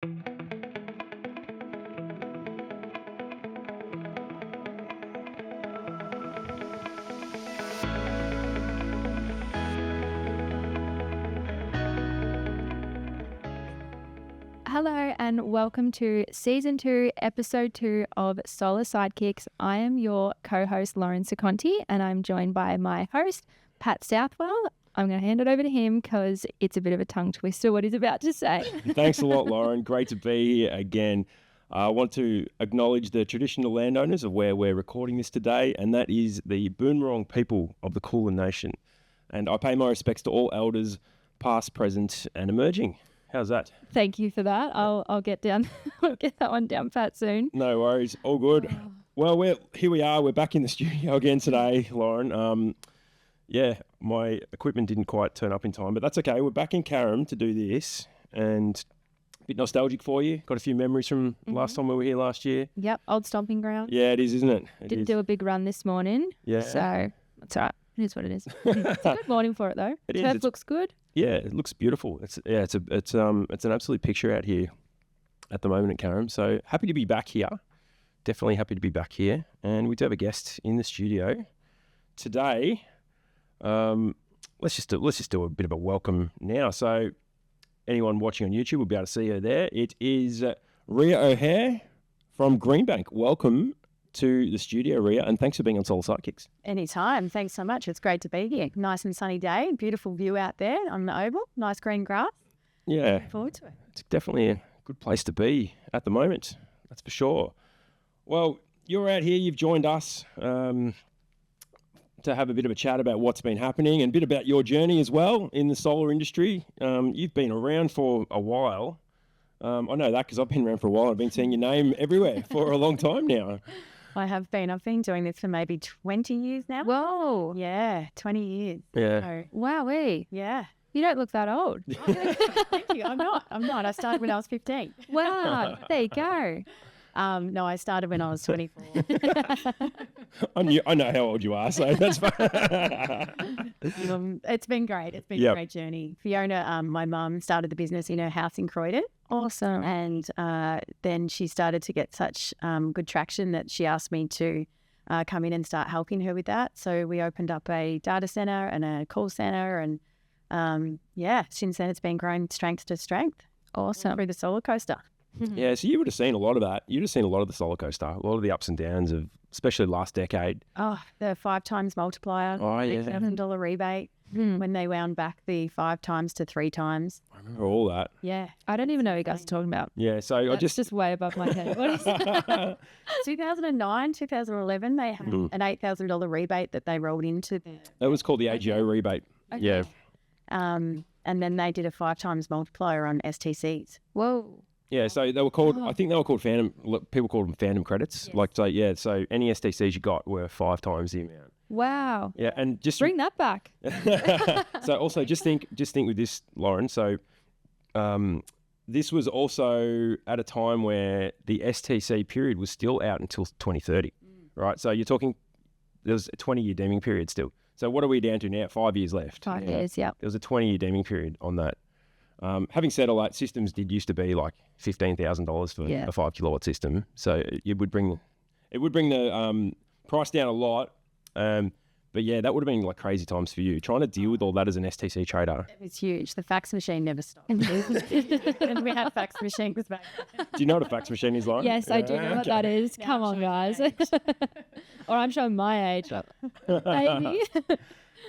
Hello and welcome to Season 2, Episode 2 of Solar Sidekicks. I am your co-host, Lauren Seconti, and I'm joined by my host, Pat Southwell. I'm going to hand it over to him because it's a bit of a tongue twister what he's about to say. Thanks a lot, Lauren. Great to be here again. I want to acknowledge the traditional landowners of where we're recording this today, and that is the Boonwurrung people of the Kulin Nation. And I pay my respects to all elders, past, present, and emerging. How's that? Thank you for that. I'll get down. I'll get that one down pat soon. No worries. All good. Well, here we are. We're back in the studio again today, Lauren. My equipment didn't quite turn up in time, but that's okay. We're back in Carrum to do this, and a bit nostalgic for you. Got a few memories from last time we were here last year. Yep, old stomping ground. Yeah, it is, isn't it? Didn't do a big run this morning. Yeah. So that's all right. It is what it is. It's a good morning for it though. Turf looks good. Yeah, it looks beautiful. It's an absolute picture out here at the moment at Carrum. So happy to be back here. Definitely happy to be back here. And we do have a guest in the studio today. Let's just do a bit of a welcome now. So anyone watching on YouTube will be able to see her there. It is Ria O'Hehir from Greenbank. Welcome to the studio, Ria, and thanks for being on Solar Sidekicks. Anytime. Thanks so much. It's great to be here. Nice and sunny day. Beautiful view out there on the oval. Nice green grass. Yeah. Looking forward to it. It's definitely a good place to be at the moment. That's for sure. Well, you're out here. You've joined us to have a bit of a chat about what's been happening and a bit about your journey as well in the solar industry. You've been around for a while. I know that because I've been around for a while. I've been seeing your name everywhere for a long time now. I have been. I've been doing this for maybe 20 years now. Whoa. Yeah, 20 years. Yeah. So, Wowee. yeah. You don't look that old. Thank you. I'm not. I started when I was 15. Wow. There you go. No, I started when I was 24. I know how old you are, so that's fine. It's been great. It's been a great journey. Fiona, my mum, started the business in her house in Croydon. Awesome. And then she started to get such good traction that she asked me to come in and start helping her with that. So we opened up a data centre and a call centre, and since then it's been growing strength to strength. Awesome. Through the solar coaster. Yeah, so you would have seen a lot of that. You'd have seen a lot of the solar coaster, a lot of the ups and downs of, especially last decade. Oh, the 5 times multiplier. Oh, yeah. $8,000 rebate when they wound back the 5 times to 3 times. I remember all that. Yeah. I don't even know what you guys are talking about. Yeah, so That's just way above my head. What is that? 2009, 2011, they had an $8,000 rebate that they rolled into. That was called the AGO rebate. Okay. Yeah. And then they did a 5 times multiplier on STCs. Whoa. Yeah, so they were called, I think they were called phantom, people called them phantom credits. Yes. So any STCs you got were 5 times the amount. Wow. Yeah, and just Bring that back. So also just think with this, Lauren. So this was also at a time where the STC period was still out until 2030, right? So you're talking, there was a 20-year deeming period still. So what are we down to now? 5 years left. 5 years, yeah. There was a 20-year deeming period on that. Having said all that, systems used to be like $15,000 for a 5 kilowatt system. So it would bring the price down a lot. But yeah, that would have been like crazy times for you trying to deal with all that as an STC trader. It was huge. The fax machine never stopped. And we had fax machines back then. Do you know what a fax machine is, Lauren? Yes, I do know what that is. Now Come I'm on, showing guys. my age. Or I'm showing my age. Maybe.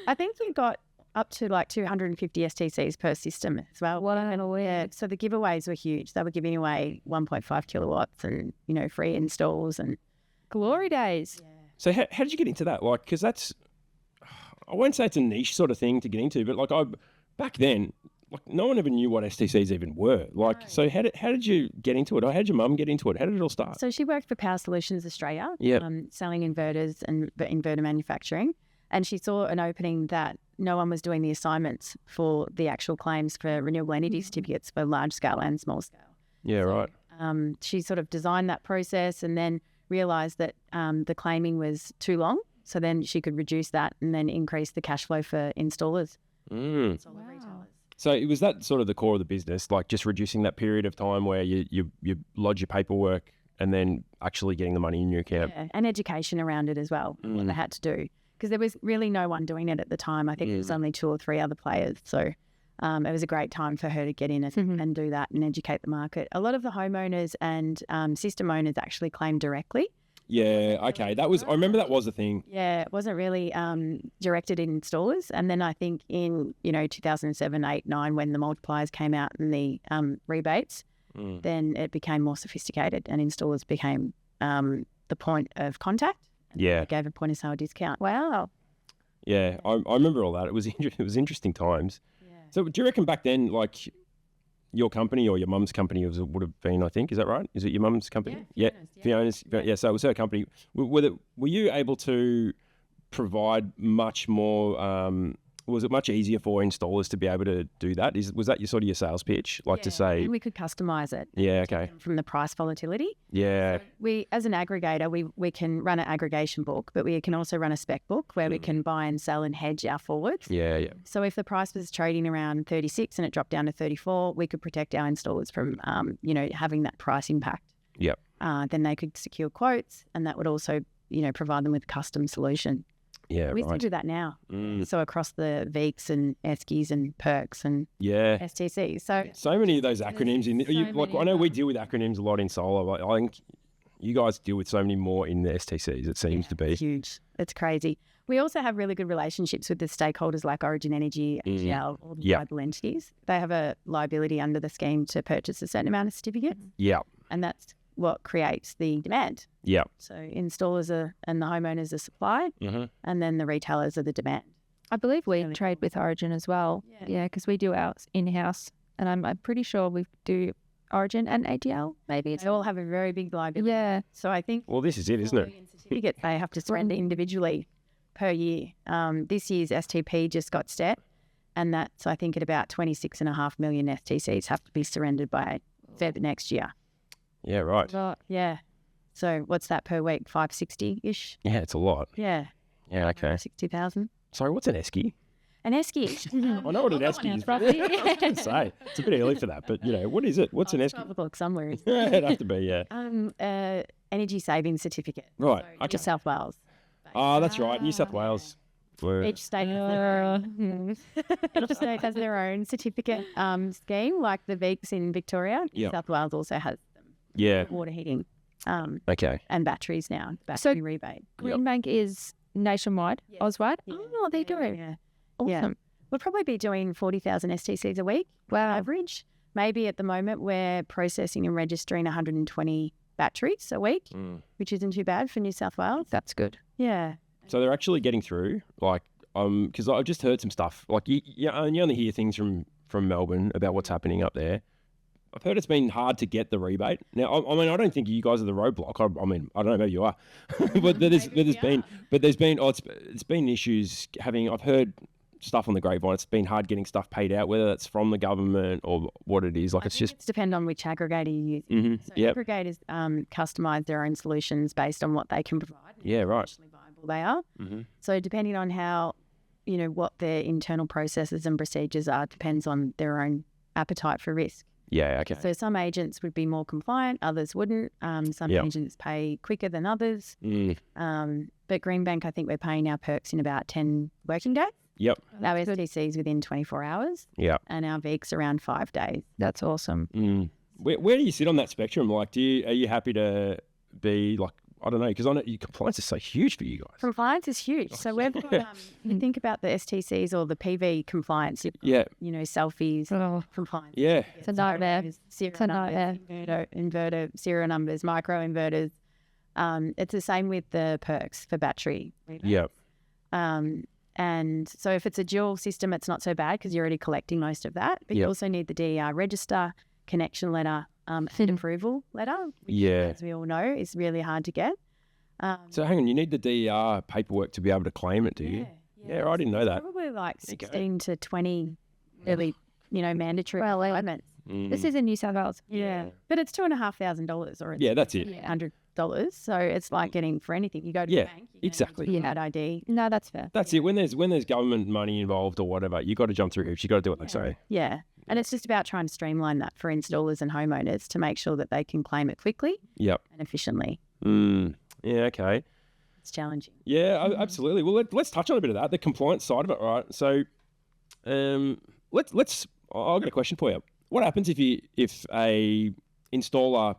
I think you got up to like 250 STCs per system as well. Wow. So the giveaways were huge. They were giving away 1.5 kilowatts and, free installs and Glory days. yeah. So how did you get into that? Like, because that's, I won't say it's a niche sort of thing to get into, but like back then, like no one ever knew what STCs even were. Like, so how did you get into it? Or how did your mum get into it? How did it all start? So she worked for Power Solutions Australia, Yep. selling inverters and inverter manufacturing. And she saw an opening that no one was doing the assignments for the actual claims for renewable energy certificates for large scale and small scale. Yeah, right. She sort of designed that process and then realised that the claiming was too long. So then she could reduce that and then increase the cash flow for installers, solar retailers. So was that sort of the core of the business, like just reducing that period of time where you lodge your paperwork and then actually getting the money in your account? Yeah, and education around it as well, what they had to do. Because there was really no one doing it at the time. I think there was only 2 or 3 other players. So it was a great time for her to get in and do that and educate the market. A lot of the homeowners and system owners actually claimed directly. Yeah, okay. I remember that was a thing. Yeah, it wasn't really directed in installers. And then I think in, 2007, 8, 9, when the multipliers came out and the rebates, then it became more sophisticated and installers became the point of contact. Yeah. They gave a point of sale discount. Wow. Yeah, I remember all that. It was interesting times. Yeah. So do you reckon back then, like your company or your mum's company would have been, I think, is that right? Is it your mum's company? Yeah, Fiona's. Yeah, so it was her company. Were you able to provide much more, was it much easier for installers to be able to do that? Was that your sales pitch? Like to say... We could customise it. Yeah, okay. From the price volatility. Yeah. So we, as an aggregator, we can run an aggregation book, but we can also run a spec book where we can buy and sell and hedge our forwards. Yeah, yeah. So if the price was trading around 36 and it dropped down to 34, we could protect our installers from, having that price impact. Yep. Then they could secure quotes, and that would also, provide them with a custom solution. Yeah, We still do that now. So across the VEEKs and ESCIs and perks and STCs. So many of those acronyms I know we deal with acronyms a lot in solar. Like, I think you guys deal with so many more in the STCs. It seems to be huge. It's crazy. We also have really good relationships with the stakeholders like Origin Energy, AGL, all the global entities. They have a liability under the scheme to purchase a certain amount of certificates. Yeah. And that's what creates the demand. Yeah. So installers and the homeowners are supply, and then the retailers are the demand. I believe we trade with Origin as well. Yeah, because we do ours in-house, and I'm pretty sure we do Origin and AGL. Maybe They all have a very big liability. Yeah. So I think... Well, this is it, isn't it? Certificates they have to surrender individually per year. This year's STP just got set, and that's, I think, at about 26.5 million STCs have to be surrendered by Feb next year. Yeah, right. Yeah. So what's that per week? 560-ish? Yeah, it's a lot. Yeah. Yeah, okay. 60,000. Sorry, what's an ESCI? An ESCI. I know what an ESCI is. I was going to say, it's a bit early for that, but, what is it? What's an ESCI? I'll look somewhere. Yeah, it'd have to be, yeah. Energy saving certificate. Right, So New South Wales. Oh, that's right. New South Wales. Each state has their own certificate scheme, like the VEEKs in Victoria. New South Wales also has them. Yeah. Water heating. Okay. And batteries now. Battery rebate. Greenbank is nationwide, Auswide. Yeah. Oh, they do. Yeah. Awesome. Yeah. We'll probably be doing 40,000 STCs a week. Wow. Average. Maybe at the moment we're processing and registering 120 batteries a week, which isn't too bad for New South Wales. That's good. Yeah. So they're actually getting through, like, because I've just heard some stuff. Like, you only hear things from Melbourne about what's happening up there. I've heard it's been hard to get the rebate. Now, I don't think you guys are the roadblock. I don't know, maybe you are, but there's been it's been issues having. I've heard stuff on the grapevine. It's been hard getting stuff paid out, whether that's from the government or what it is. Like, it's just depend on which aggregator you use. Mm-hmm. So aggregators customize their own solutions based on what they can provide. Yeah, right. How viable they are. Mm-hmm. So depending on how, what their internal processes and procedures are, depends on their own appetite for risk. Yeah, okay. So some agents would be more compliant, others wouldn't. Some agents pay quicker than others. But Greenbank, I think we're paying our perks in about 10 working days. Yep. Our STCs within 24 hours. Yep. And our VEEKs around 5 days. That's awesome. Where do you sit on that spectrum? Like, are you happy to be like, I don't know, because I know your compliance is so huge for you guys. Compliance is huge. So we've got, you think about the STCs or the PV compliance. Selfies, compliance. Yeah. It's a nightmare. It's a nightmare. Inverter, serial numbers, micro inverters. It's the same with the perks for battery. Yeah. And so if it's a dual system, it's not so bad because you're already collecting most of that. But you also need the DER register, connection letter, and approval letter, which, as we all know, is really hard to get. So hang on, you need the DER paperwork to be able to claim it, do you? Yeah, I didn't know that. Probably like 16 to 20 really, mandatory requirements. This is in New South Wales. Yeah. But it's $2,500 or it's that's it. $100 dollars. So it's like getting for anything. You go to Yeah, the bank, you exactly. get that ID. No, that's fair. That's it. When there's government money involved or whatever, you got to jump through hoops. You got to do what they say. Yeah. And it's just about trying to streamline that for installers and homeowners to make sure that they can claim it quickly and efficiently. Yeah, okay. It's challenging. Yeah, absolutely. Well, let's touch on a bit of that, the compliance side of it, right? So, let's. I've got a question for you. What happens if a installer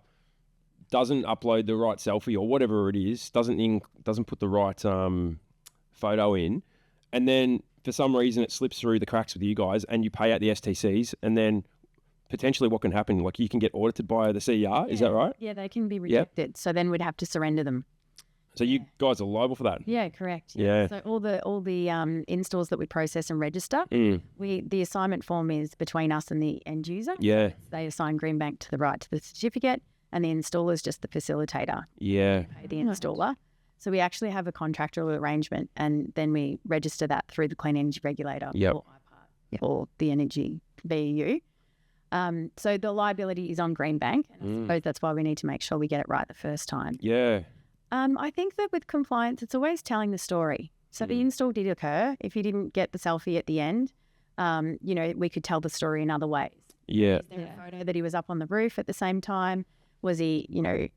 doesn't upload the right selfie or whatever it is, doesn't put the right photo in, and then for some reason it slips through the cracks with you guys, and you pay out the STCs, and then potentially what can happen? Like you can get audited by the CER. Is that right? Yeah, they can be rejected. So then we'd have to surrender them. So you guys are liable for that? Yeah, correct. Yeah. So all the installs that we process and register, the assignment form is between us and the end user. Yeah. They assign Greenbank to the right to the certificate, and the installer is just the facilitator. Yeah. Pay the installer. So we actually have a contractual arrangement, and then we register that through the Clean Energy Regulator or IPART or the Energy BEU. So the liability is on Greenbank, and I suppose that's why we need to make sure we get it right the first time. Yeah. I think that with compliance, it's always telling the story. So the install did occur. If you didn't get the selfie at the end, we could tell the story in other ways. Yeah. Is there a photo that he was up on the roof at the same time? Was he,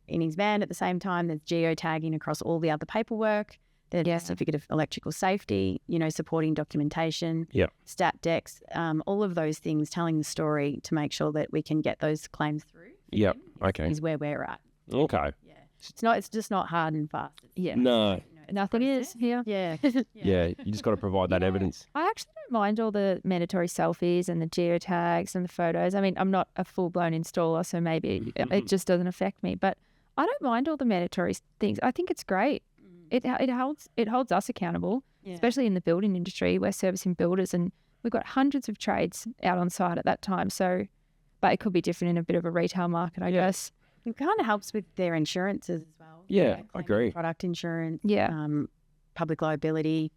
in his van at the same time? There's geotagging across all the other paperwork. There's a certificate of electrical safety, supporting documentation, stat decks, all of those things, telling the story to make sure that we can get those claims through. Yeah. Okay. Is where we're at. Okay. Yeah. It's just not hard and fast. No. Nothing is here. Yeah. Yeah. You just got to provide that evidence. I actually don't mind all the mandatory selfies and the geotags and the photos. I mean, I'm not a full-blown installer, so maybe it just doesn't affect me. But I don't mind all the mandatory things. I think it's great. It holds us accountable, especially in the building industry. We're servicing builders, and we've got hundreds of trades out on site at that time. So, but it could be different in a bit of a retail market, I guess. It kind of helps with their insurances as well. Yeah, I agree. Product insurance, public liability,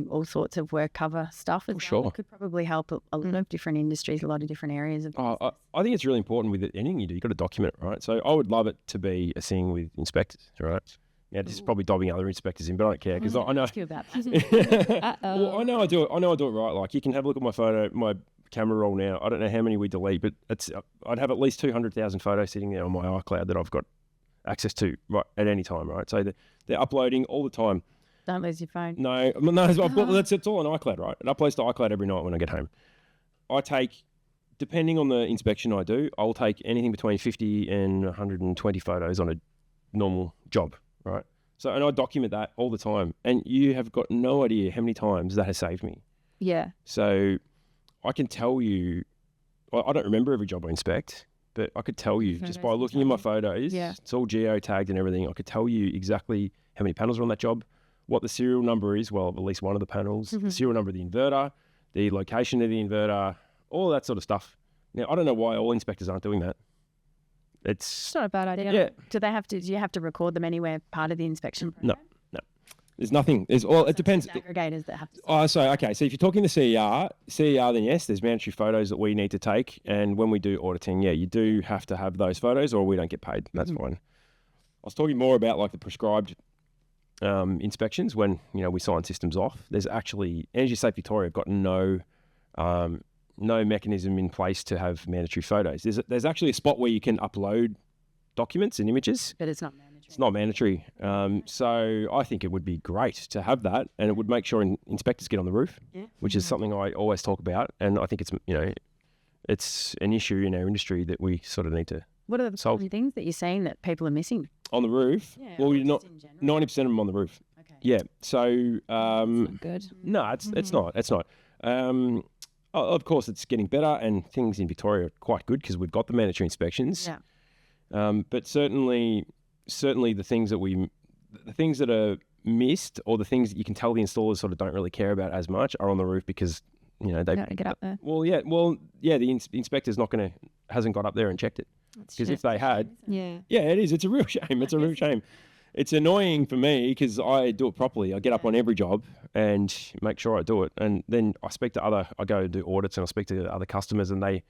all sorts of work cover stuff as well. Sure. It could probably help a lot of different industries, a lot of different areas of business. I think it's really important with anything you do. You've got to document it, right? So I would love it to be a thing with inspectors, right? Yeah, this is probably dobbing other inspectors in, but I don't care because I know. Ask you about that. Well, I know I do it right. Like you can have a look at my photo, my camera roll now. I don't know how many we delete, but I'd have at least 200,000 photos sitting there on my iCloud that I've got access to right at any time, right? So they're uploading all the time. Don't lose your phone. No, I've got it's all on iCloud, right? It uploads to iCloud every night when I get home. I take, depending on the inspection I do, I'll take anything between 50 and 120 photos on a normal job, right? So, and I document that all the time. And you have got no idea how many times that has saved me. Yeah. So I can tell you, I don't remember every job I inspect, but I could tell you just by looking at my photos, it's all geo-tagged and everything, I could tell you exactly how many panels are on that job, what the serial number is, well, of at least one of the panels, the serial number of the inverter, the location of the inverter, all that sort of stuff. Now, I don't know why all inspectors aren't doing that. It's not a bad idea. Yeah. Do you have to record them anywhere part of the inspection program? No. There's nothing. It depends. Aggregators that have to. Oh, so okay. So if you're talking to CER, then yes, there's mandatory photos that we need to take, and when we do auditing, you do have to have those photos, or we don't get paid. That's fine. I was talking more about like the prescribed inspections when we sign systems off. There's actually Energy Safe Victoria have got no mechanism in place to have mandatory photos. There's actually a spot where you can upload documents and images, but it's not mandatory. It's not mandatory. So I think it would be great to have that, and it would make sure inspectors get on the roof, which is something I always talk about, and I think it's an issue in our industry that we sort of need to. What are the common things that you're seeing that people are missing on the roof? Yeah, well, you're not 90% of them on the roof. Okay. Yeah. So That's not good. No, it's not. It's not. Of course, it's getting better, and things in Victoria are quite good because we've got the mandatory inspections. Yeah. But certainly the things that are missed, or the things that you can tell the installers sort of don't really care about as much, are on the roof because they gotta get up there. The inspector's hasn't got up there and checked it, because if they had, it is. It's a real shame. It's a real shame. It's annoying for me because I do it properly. I get up on every job and make sure I do it, and then I go do audits and I speak to other customers, and they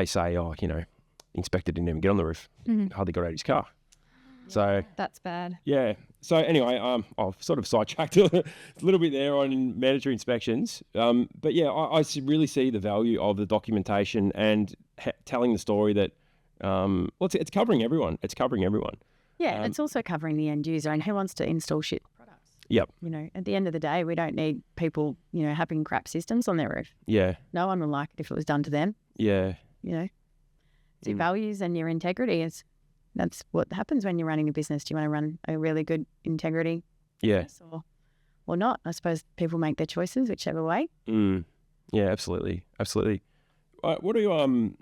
say, inspector didn't even get on the roof, hardly got out of his car. So That's bad. yeah. So anyway, I've sort of sidetracked a little bit there on mandatory inspections. But yeah, I really see the value of the documentation and telling the story that, it's covering everyone. It's covering everyone. Yeah, and it's also covering the end user and who wants to install shit products. Yep. At the end of the day, we don't need people, having crap systems on their roof. Yeah. No one would like it if it was done to them. Yeah. It's your values and your integrity. That's what happens when you're running a business. Do you want to run a really good integrity business or not? I suppose people make their choices whichever way. Yeah, absolutely. Absolutely. What do you,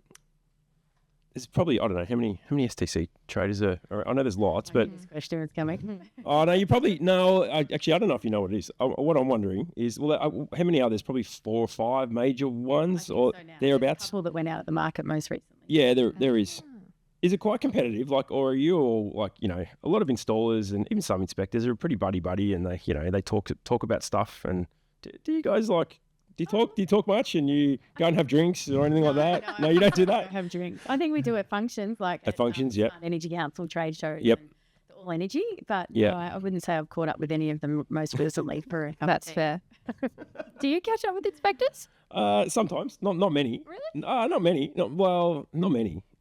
there's probably, I don't know, how many STC traders are, I know there's lots, but. This question is coming. Oh, no, I don't know if you know what it is. What I'm wondering is, how many are there? There's probably 4 or 5 major ones or thereabouts. A couple that went out at the market most recently. Yeah, there is. Is it quite competitive? Or are you all a lot of installers and even some inspectors are pretty buddy and they talk about stuff. And do you guys do you talk much and you go and have drinks or anything like that? No, you don't do that. Have drinks. I think we do at functions like at functions. Yep. Energy Council trade shows. Yep. And the All Energy, but yeah, no, I wouldn't say I've caught up with any of them most recently. That's fair. Do you catch up with inspectors? Sometimes, not many. Really? Not many.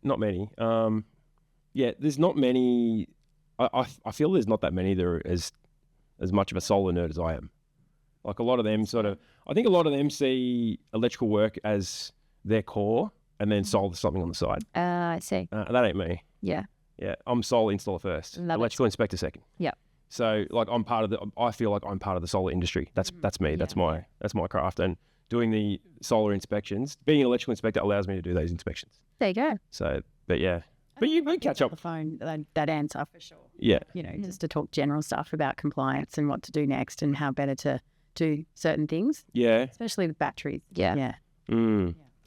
Not many. Yeah, there's not many. I feel there's not that many that are as much of a solar nerd as I am. Like a lot of them I think a lot of them see electrical work as their core and then solar something on the side. I see. That ain't me. Yeah. Yeah, I'm solar installer first, electrical inspector second. Yep. So I feel like I'm part of the solar industry. That's me. That's my craft. And doing the solar inspections, being an electrical inspector allows me to do those inspections. There you go. So, but yeah. But you can catch up. The phone, that answer for sure. Yeah. Just to talk general stuff about compliance and what to do next and how better to do certain things. Yeah. Especially with batteries. Yeah. Yeah.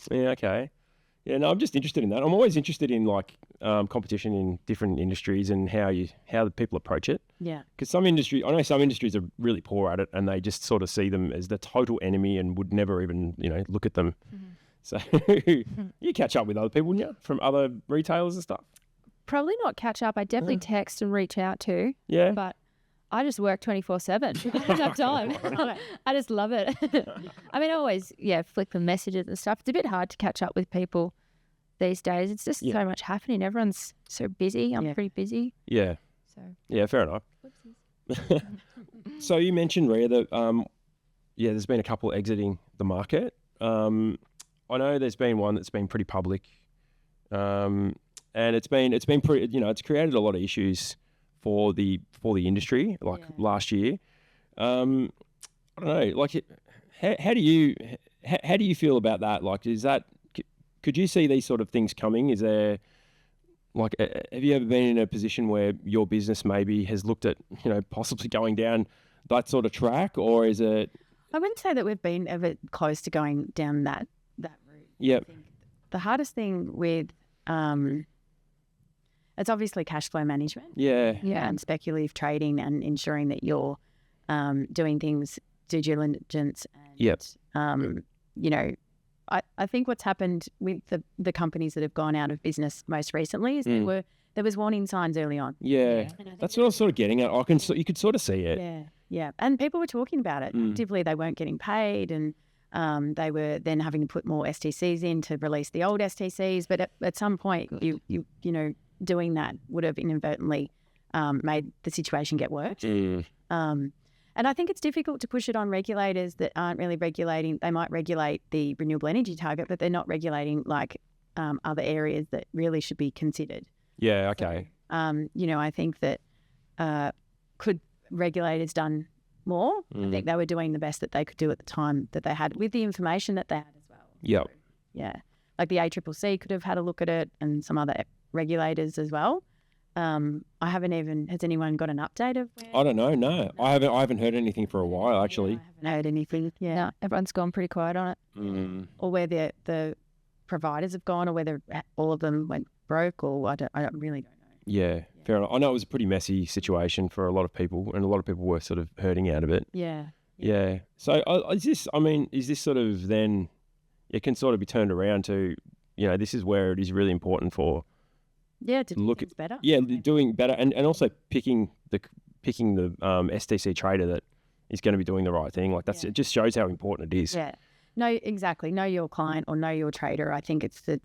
Yeah, okay. Yeah, no, I'm just interested in that. I'm always interested in competition in different industries and how the people approach it. Yeah. Because I know some industries are really poor at it and they just sort of see them as the total enemy and would never even, look at them. Mm-hmm. So you catch up with other people, wouldn't you, from other retailers and stuff? Probably not catch up. I definitely text and reach out to. Yeah. But I just work 24/7. I don't have time. I just love it. I mean, I always, flick them messages and stuff. It's a bit hard to catch up with people these days. It's just so much happening. Everyone's so busy. I'm pretty busy. Yeah. So. Yeah, fair enough. So you mentioned, Ria, that there's been a couple exiting the market. I know there's been one that's been pretty public, and it's been pretty. It's created a lot of issues for the industry. Last year, I don't know. How do you feel about that? Is that could you see these sort of things coming? Is there have you ever been in a position where your business maybe has looked at possibly going down that sort of track, or is it? I wouldn't say that we've been ever close to going down that route. Yep. The hardest thing with it's obviously cash flow management. Yeah. Yeah. And speculative trading and ensuring that you're doing things due diligence. And, yep. I think what's happened with the companies that have gone out of business most recently is there was warning signs early on. Yeah. That's what I was sort of getting at. You could sort of see it. Yeah. Yeah. And people were talking about it. Actively, they weren't getting paid and they were then having to put more STCs in to release the old STCs. But at some point, you doing that would have inadvertently made the situation get worse. And I think it's difficult to push it on regulators that aren't really regulating. They might regulate the renewable energy target, but they're not regulating other areas that really should be considered. Yeah, okay. So, I think that could regulators done more? I think they were doing the best that they could do at the time that they had with the information that they had as well. Yep. So, yeah. Like the ACCC could have had a look at it and some other regulators as well. Has anyone got an update of where? I don't know, no. I haven't heard anything for a while, actually. I haven't heard anything, No, everyone's gone pretty quiet on it. Or where the providers have gone or whether all of them went broke or I really don't know. Yeah, fair enough. I know it was a pretty messy situation for a lot of people and a lot of people were sort of hurting out of it. Yeah. So is this sort of then, it can sort of be turned around to, this is where it is really important for Yeah, to do look things better. doing better, and also picking the STC trader that is going to be doing the right thing. Like it just shows how important it is. Yeah. No, exactly. Know your client or know your trader. I think it's the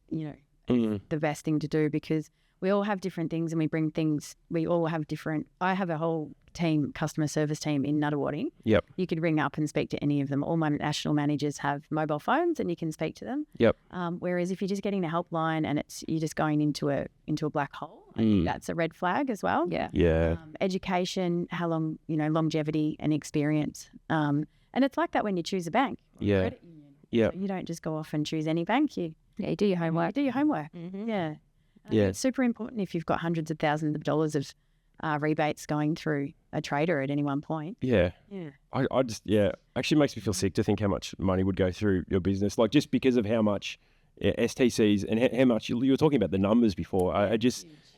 the best thing to do, because we all have different things and we bring things. We all have different. I have a whole team, customer service team in Nuttawading. Yep. You could ring up and speak to any of them. All my national managers have mobile phones and you can speak to them. Yep. Whereas if you're just getting a helpline and you're just going into a black hole, I think that's a red flag as well. Yeah. Yeah. Education, how long, longevity and experience. And it's like that when you choose a bank. Or a credit union. Yeah. So you don't just go off and choose any bank. You do your homework. do your homework. Mm-hmm. Yeah. Yeah. It's super important if you've got hundreds of thousands of dollars of rebates going through a trader at any one point. Yeah. Yeah. I just, actually makes me feel sick to think how much money would go through your business, like just because of how much STCs and how much you were talking about the numbers before.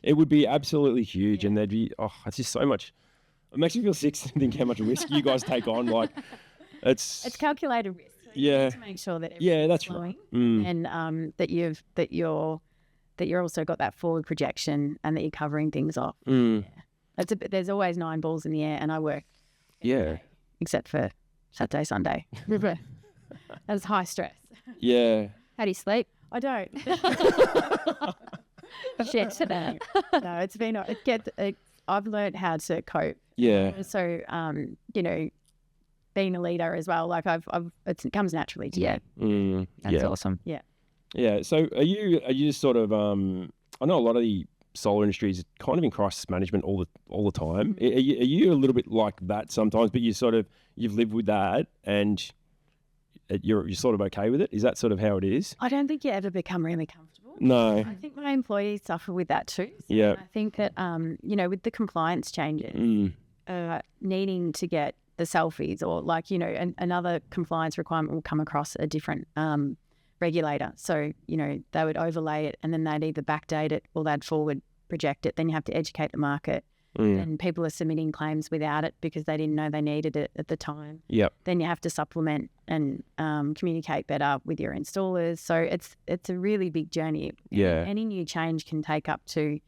It would be absolutely huge, and there'd be, it's just so much. It makes me feel sick to think how much risk you guys take on. Like, it's calculated risk. So you need to make sure that that's flowing, right. And that you're also got that forward projection and that you're covering things off. Yeah. There's always 9 balls in the air, and I work. Except for Saturday, Sunday. That's high stress. Yeah. How do you sleep? I don't. Shit. No, it's been. I've learned how to cope. Yeah. So, being a leader as well, like it comes naturally to me. That's awesome. Yeah. Yeah. So are you just sort of I know a lot of the solar industry is kind of in crisis management all the time. Mm-hmm. Are you a little bit like that sometimes, but you've lived with that and you're sort of okay with it? Is that sort of how it is? I don't think you ever become really comfortable. No. I think my employees suffer with that too. So Yeah. I think that with the compliance changes, needing to get the selfies or another compliance requirement will come across a different regulator. So, they would overlay it and then they'd either backdate it or they'd forward project it. Then you have to educate the market. And people are submitting claims without it because they didn't know they needed it at the time. Yep. Then you have to supplement and communicate better with your installers. So it's a really big journey. Yeah. Any new change can take up to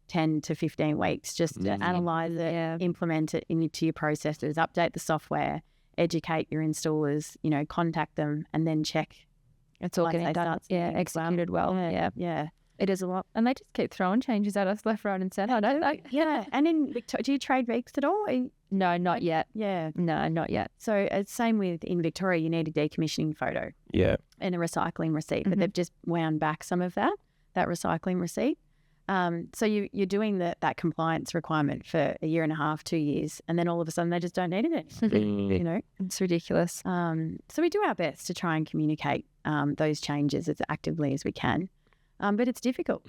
10 to 15 weeks just to analyse it, implement it into your processes, update the software, educate your installers, contact them and then check. It's all getting done. Executed well. Yeah. It is a lot. And they just keep throwing changes at us left, right and centre, don't they? Yeah. And in Victoria, do you trade weeks at all? No, not yet. Yeah. No, not yet. So it's same with in Victoria, you need a decommissioning photo. Yeah. And a recycling receipt. But they've just wound back some of that recycling receipt. So you're doing that compliance requirement for a year and a half, 2 years, and then all of a sudden they just don't need it anymore. It's ridiculous. So we do our best to try and communicate those changes as actively as we can. But it's difficult.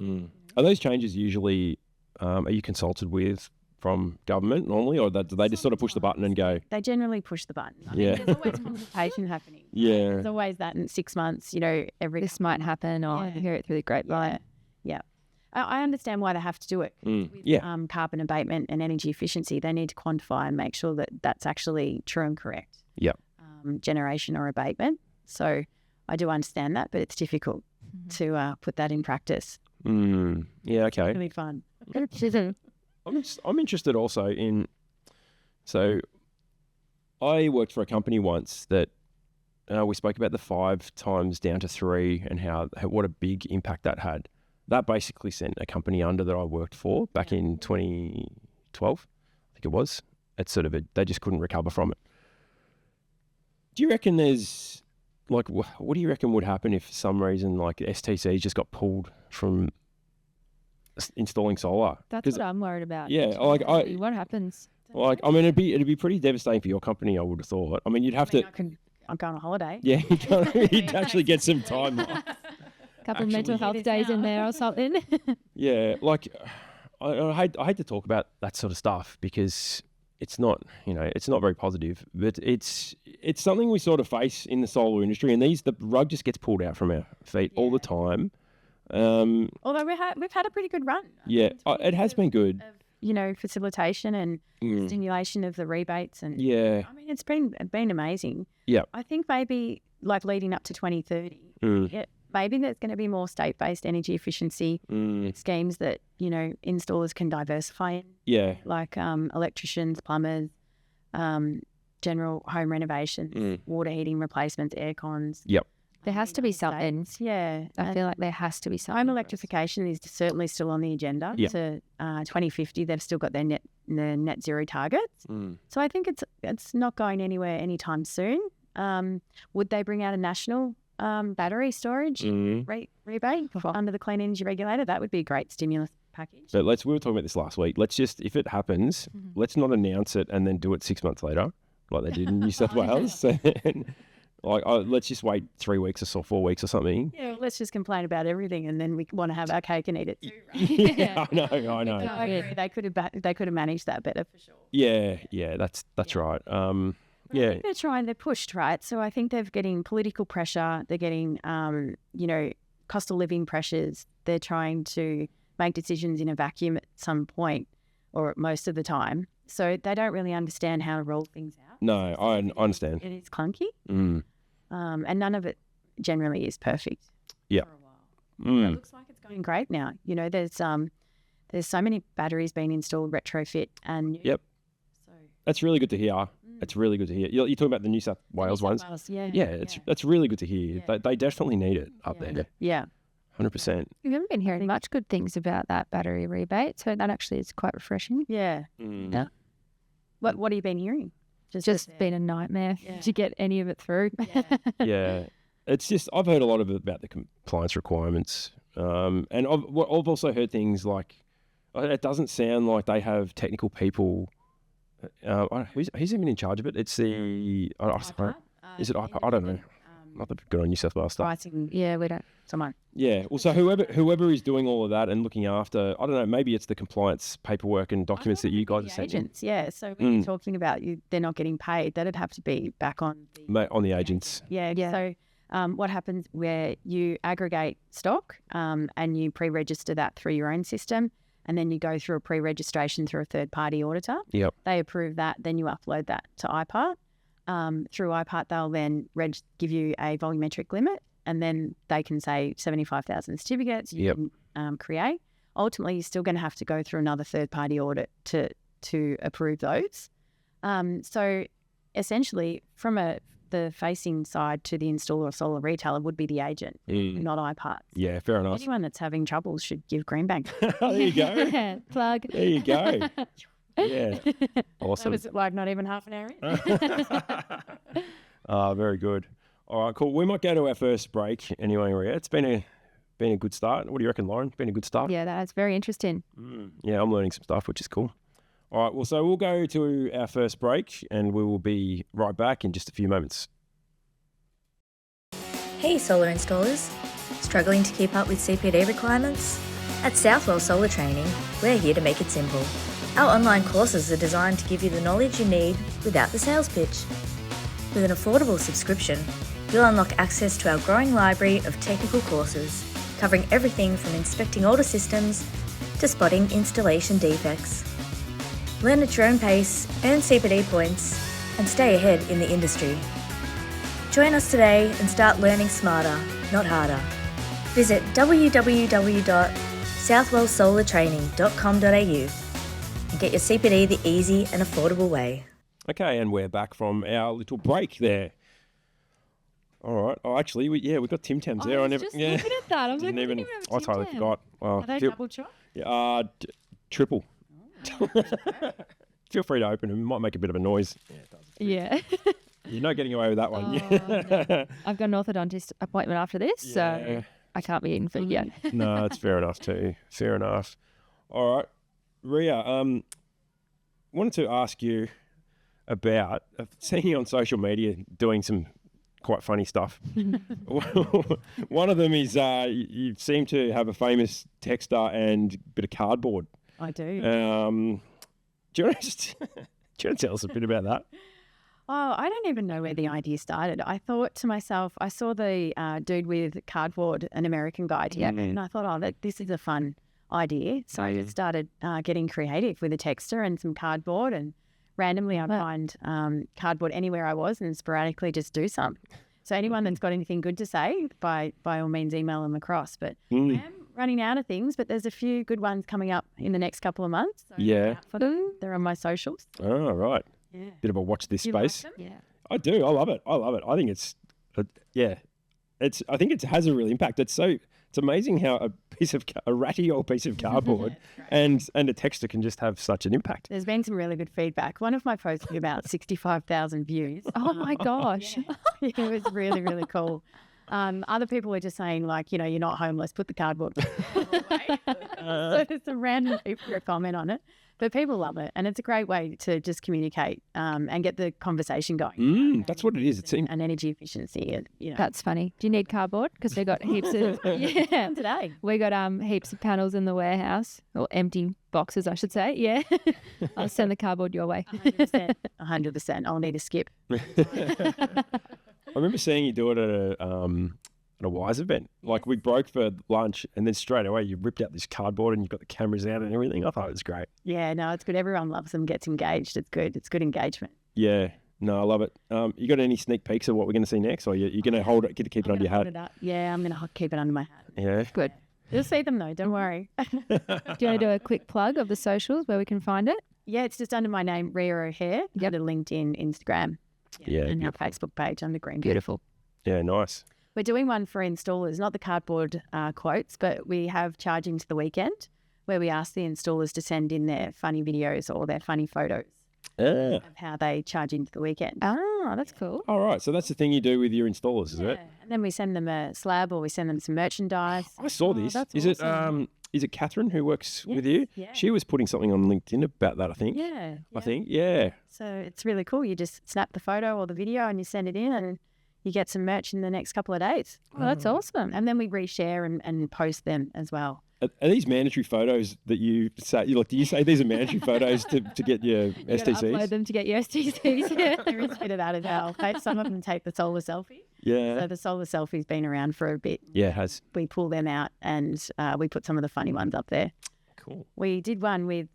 Are those changes usually, are you consulted with from government normally, or do they just sort of push the button and go? They generally push the button. I Yeah. mean, there's always consultation happening. Yeah. There's always that in 6 months, This might happen or hear it through the grapevine. Yeah. I understand why they have to do it. With, carbon abatement and energy efficiency, they need to quantify and make sure that that's actually true and correct. Yep. Generation or abatement. So I do understand that, but it's difficult to put that in practice. Yeah, okay. It's really fun. I'm interested also in, so I worked for a company once that we spoke about the 5 times down to 3 and how what a big impact that had. That basically sent a company under that I worked for back in 2012, I think it was. It's sort of they just couldn't recover from it. Do you reckon there's, what do you reckon would happen if for some reason STCs just got pulled from installing solar? That's what I'm worried about. Yeah, what happens? It'd be pretty devastating for your company, I would have thought. I mean, you'd have to. I'll go on a holiday. Yeah, you'd actually get some time off. Couple of mental health days in there or something. Yeah, I hate to talk about that sort of stuff because it's not very positive, but it's something we sort of face in the solar industry, and the rug just gets pulled out from our feet all the time. Although we've had a pretty good run. It has been good. Facilitation and stimulation of the rebates and I mean it's been amazing. Yeah. I think maybe leading up to 2030, maybe there's going to be more state-based energy efficiency schemes that, installers can diversify in. Yeah. Like electricians, plumbers, general home renovations, water heating replacements, air cons. Yep. There has to be something. Yeah. I feel like there has to be something. Home electrification is certainly still on the agenda. Yeah. To 2050, they've still got their net zero targets. So I think it's not going anywhere anytime soon. Would they bring out a national battery storage rebate under the Clean Energy Regulator? That would be a great stimulus package. But we were talking about this last week. Let's just, if it happens, let's not announce it and then do it 6 months later, like they did in New South Wales. Let's just wait 3 weeks or 4 weeks or something. Yeah, let's just complain about everything, and then we want to have our cake and eat it too. Right? Yeah, I know. I agree. They could have managed that better for sure. Yeah, that's right. Yeah, I think they're pushed, right? So I think they're getting political pressure. They're getting, cost of living pressures. They're trying to make decisions in a vacuum at some point or most of the time. So they don't really understand how to roll things out. No, I understand. It is clunky. And none of it generally is perfect. Yeah. For a while. It looks like it's going great now. There's so many batteries being installed, retrofit and new. Yep. So that's really good to hear. It's really good to hear. You're talking about the New South Wales ones. That's really good to hear. Yeah. They definitely need it up there. Yeah. 100%. We haven't been hearing much good things about that battery rebate, so that actually is quite refreshing. Yeah. Yeah. What have you been hearing? Just been a nightmare to get any of it through. Yeah. It's just, I've heard a lot about the compliance requirements. And I've also heard things like, it doesn't sound like they have technical people. Who's even in charge of it? It's the, is it IPAT? I don't know. Not that good on New South Wales stuff. Pricing. Yeah, we don't. Someone. Yeah. Well, so whoever is doing all of that and looking after, I don't know, maybe it's the compliance paperwork and documents that you guys are sending. Agents, yeah. So when you're talking about they're not getting paid, that'd have to be back on the agents. Yeah. So what happens where you aggregate stock and you pre-register that through your own system, and then you go through a pre-registration through a third-party auditor. Yep. They approve that, then you upload that to IPAT. Through IPAT, they'll then give you a volumetric limit, and then they can say 75,000 certificates you can create. Ultimately, you're still going to have to go through another third-party audit to approve those. So essentially, from the facing side to the installer or solar retailer would be the agent, not IPAT. Yeah, fair enough. Anyone that's having troubles should give Greenbank. There you go. Plug. There you go. Yeah. Awesome. That was like not even half an hour in. Very good. All right, cool. We might go to our first break anyway, Ria. It's been a good start. What do you reckon, Lauren? Been a good start? Yeah, that's very interesting. Yeah, I'm learning some stuff, which is cool. All right, well, so we'll go to our first break and we will be right back in just a few moments. Hey solar installers, struggling to keep up with CPD requirements? At Southwell Solar Training, we're here to make it simple. Our online courses are designed to give you the knowledge you need without the sales pitch. With an affordable subscription, you'll unlock access to our growing library of technical courses, covering everything from inspecting older systems to spotting installation defects. Learn at your own pace, earn CPD points, and stay ahead in the industry. Join us today and start learning smarter, not harder. Visit www.southwellsolartraining.com.au and get your CPD the easy and affordable way. Okay, and we're back from our little break there. All right. Oh, actually, we've got Tim Tams there. I was just looking at that. I was like, I totally forgot. Are they double chop? Yeah, triple. Feel free to open them. It might make a bit of a noise. Yeah, it does. Yeah. You're not getting away with that one. No. I've got an orthodontist appointment after this, so I can't be eating food yet. No, it's fair enough too. Fair enough. All right. Ria, wanted to ask you about seeing you on social media doing some quite funny stuff. One of them is you seem to have a famous texter and a bit of cardboard. I do. Do you want to tell us a bit about that? Oh, I don't even know where the idea started. I thought to myself, I saw the dude with cardboard, an American guy, and I thought, this is a fun idea. So I just started getting creative with a texter and some cardboard, and randomly I'd find cardboard anywhere I was and sporadically just do some. So anyone that's got anything good to say, by all means, email them across. But I Mm. am running out of things, but there's a few good ones coming up in the next couple of months. So Yeah. look out for them. They're on my socials. Oh, right. Yeah. Bit of a watch this Do you like space. them? Yeah. I do. I love it. I think it's, I think it has a real impact. It's amazing how a ratty old piece of cardboard and a texture can just have such an impact. There's been some really good feedback. One of my posts got about 65,000 views. Oh my gosh. It was really, really cool. Other people were just saying, like, you're not homeless, put the cardboard away. So there's some random people that comment on it. But people love it. And it's a great way to just communicate and get the conversation going. That's what it is. It seems. And energy efficiency. And, That's funny. Do you need cardboard? Because we got heaps of yeah. today. We got heaps of panels in the warehouse, or empty boxes, I should say. Yeah. I'll send the cardboard your way. 100%. 100%. I'll need a skip. I remember seeing you do it at a Wise event. Like we broke for lunch and then straight away you ripped out this cardboard and you've got the cameras out and everything. I thought it was great. Yeah, no, it's good. Everyone loves them, gets engaged. It's good. It's good engagement. Yeah. No, I love it. You got any sneak peeks of what we're going to see next, or you're going to hold it, keep it under your hat? Yeah, I'm going to keep it under my hat. Yeah. Good. You'll see them though, don't worry. Do you want to do a quick plug of the socials where we can find it? Yeah, it's just under my name, Ria O'Hehir. Yep. Under LinkedIn, Instagram, Yeah. and our Facebook page under Greenbank. Beautiful. Yeah. Nice. We're doing one for installers, not the cardboard quotes, but we have Charging to the Weekend, where we ask the installers to send in their funny videos or their funny photos of how they charge into the weekend. Oh, that's cool. All right. So that's the thing you do with your installers, is it? And then we send them a slab or we send them some merchandise. I saw this. that's Is awesome. it Catherine who works with you? Yeah. She was putting something on LinkedIn about that, I think. Yeah. I think. Yeah. So it's really cool. You just snap the photo or the video and you send it in and you get some merch in the next couple of days. Oh, that's awesome. And then we reshare and post them as well. Are these mandatory photos that you say? Do you say these are mandatory photos to get your You gotta upload STCs? them to get your STCs. Yeah. There is a bit of that as well. Some of them take the solar selfie. Yeah. So the solar selfie's been around for a bit. Yeah, it has. We pull them out and we put some of the funny ones up there. Cool. We did one with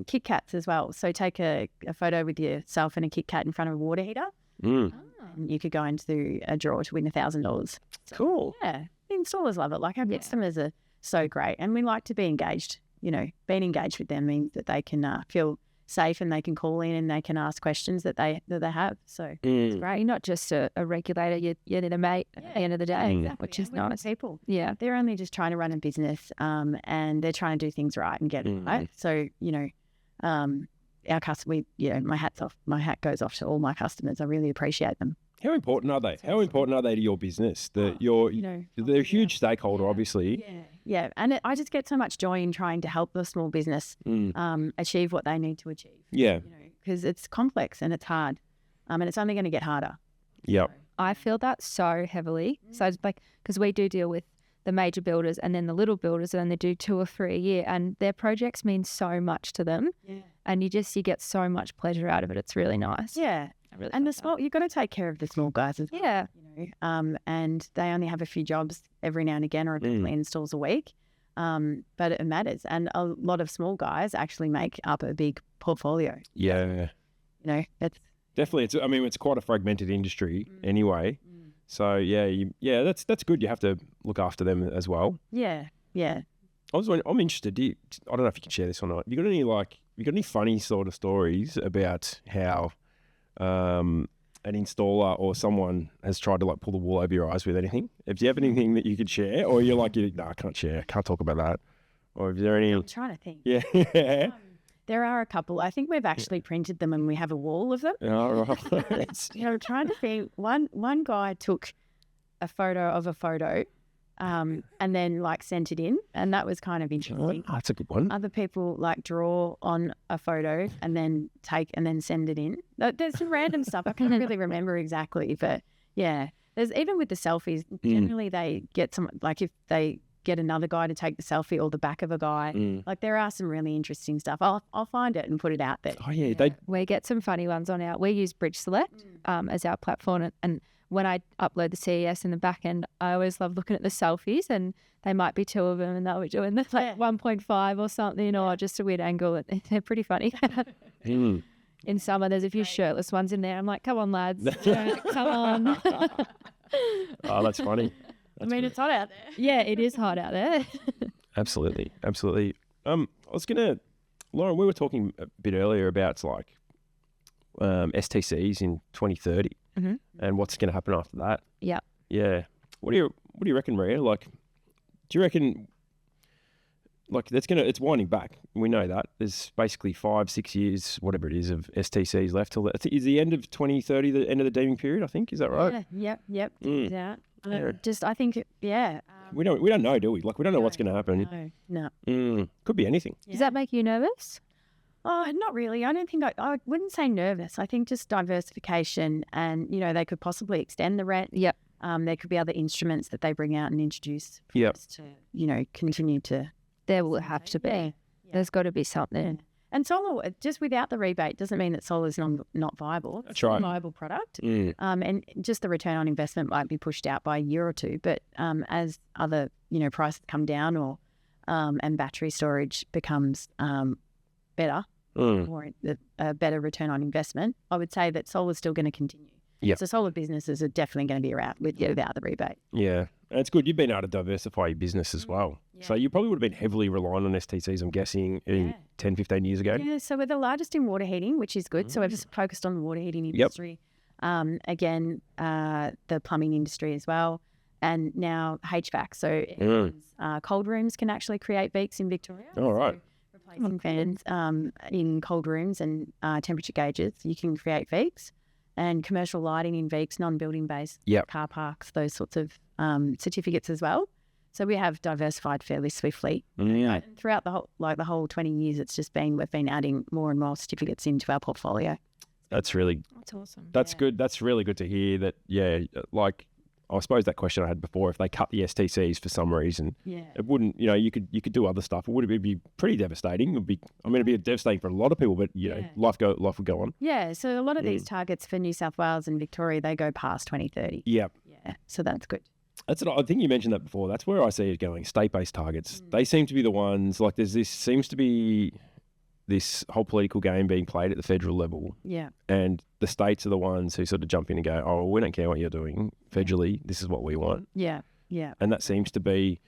Kit Kats as well. So take a photo with yourself and a Kit Kat in front of a water heater. Mm. And you could go into a draw to win $1,000. Cool. Yeah, the installers love it. Like our customers are so great, and we like to be engaged. Being engaged with them means that they can feel safe and they can call in and they can ask questions that they have. So It's great. You're not just a regulator. You're a mate at the end of the day, which is We're good nice. people. Yeah. They're only just trying to run a business, and they're trying to do things right and get it right. So our customer, my hat goes off to all my customers. I really appreciate them. How important are they? How important are they to your business? They're a huge stakeholder, obviously. Yeah, and I just get so much joy in trying to help the small business achieve what they need to achieve. Yeah. Because it's complex and it's hard, and it's only going to get harder. Yep. I feel that so heavily. So it's like, because we do deal with the major builders and then the little builders, and they do 2 or 3 a year, and their projects mean so much to them. Yeah. And you get so much pleasure out of it. It's really nice. Yeah. I really And love the small, you've got to take care of the small guys as well. Yeah. And they only have a few jobs every now and again, or a couple of installs a week. But it matters. And a lot of small guys actually make up a big portfolio. Yeah. It's Definitely. It's quite a fragmented industry anyway. So that's good. You have to look after them as well. yeah. I'm interested. I don't know if you can share this or not. Have you got any funny sort of stories about how an installer or someone has tried to pull the wool over your eyes with anything? Do you have anything that you could share, or you're like, no, I can't share, can't talk about that? Or is there any? I'm trying to think. Yeah. There are a couple. I think we've actually printed them and we have a wall of them. All right. I'm trying to think. One guy took a photo of a photo and then sent it in, and that was kind of interesting. That's a good one. Other people draw on a photo and then send it in. There's some random stuff. I can't really remember exactly, but yeah. There's even with the selfies, generally they get some, if they get another guy to take the selfie or the back of a guy, there are some really interesting stuff. I'll find it and put it out there. Oh yeah. We get some funny ones on we use Bridge Select as our platform, and when I upload the CES in the back end, I always love looking at the selfies, and they might be 2 of them and they'll be doing the 1.5 or something, or just a weird angle. They're pretty funny. In summer, there's a few shirtless ones in there. I'm like, come on, lads. Come on. Oh, that's funny. I mean, it's hot out there. Yeah, it is hot out there. Absolutely. I was gonna, Lauren, we were talking a bit earlier about like STCs in 2030 Mhm. and what's going to happen after that. Yeah. Yeah. What do you reckon, Maria? Like, do you reckon like it's winding back? We know that there's basically 5-6 years, whatever it is, of STCs left till is the end of 2030 the end of the deeming period? I think, is that right? Yeah. Yep. Mm. Yeah. Yeah. Just, I think, We don't know, do we? Like, we don't know what's going to happen. No. Could be anything. Does that make you nervous? Oh, not really. I don't think I wouldn't say nervous. I think just diversification, and they could possibly extend the rent. Yep. There could be other instruments that they bring out and introduce for Yep. us to continue to. There will have to be. Yeah. There's got to be something. And solar, just without the rebate, doesn't mean that solar is not viable. That's right. It's a viable product. Mm. And just the return on investment might be pushed out by a year or two. But as other prices come down or and battery storage becomes better, or a better return on investment, I would say that solar is still going to continue. Yep. So solar businesses are definitely going to be around without the rebate. Yeah. And it's good. You've been able to diversify your business as well. Yeah. So you probably would have been heavily reliant on STCs, I'm guessing, 10, 15 years ago. Yeah, so we're the largest in water heating, which is good. So we're just focused on the water heating industry. Again, the plumbing industry as well. And now HVAC. So cold rooms can actually create Veeks in Victoria. All right. So replacing fans in cold rooms and temperature gauges, you can create Veeks. And commercial lighting in Veeks, non-building based car parks, those sorts of certificates as well. So we have diversified fairly swiftly. Yeah. Throughout the whole 20 years, we've been adding more and more certificates into our portfolio. That's awesome. That's good. That's really good to hear that. Yeah. Like, I suppose that question I had before, if they cut the STCs for some reason, it wouldn't, you could do other stuff. It'd be pretty devastating. It'd be devastating for a lot of people, but life would go on. Yeah. So a lot of these targets for New South Wales and Victoria, they go past 2030. Yeah. Yeah. So that's good. That's what I think you mentioned that before. That's where I see it going. State-based targets. They seem to be the ones, like seems to be this whole political game being played at the federal level. Yeah. And the states are the ones who sort of jump in and go, oh, we don't care what you're doing federally. This is what we want. Yeah. Yeah. And that seems to be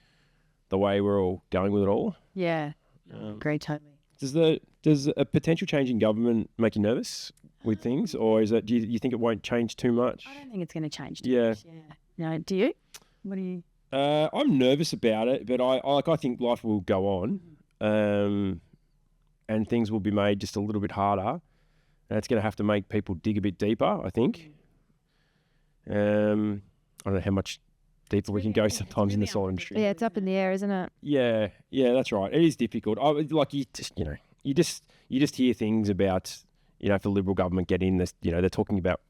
the way we're all going with it all. Yeah. Agree totally. Does a potential change in government make you nervous with things, or do you think it won't change too much? I don't think it's going to change too much. Yeah. No, do you? What do you? I'm nervous about it, but I think life will go on, and things will be made just a little bit harder, and it's going to have to make people dig a bit deeper, I think. I don't know how much deeper we can go sometimes in the solar industry. Yeah, it's up in the air, isn't it? Yeah, that's right. It is difficult. You just hear things about, if the Liberal government get in this, they're talking about,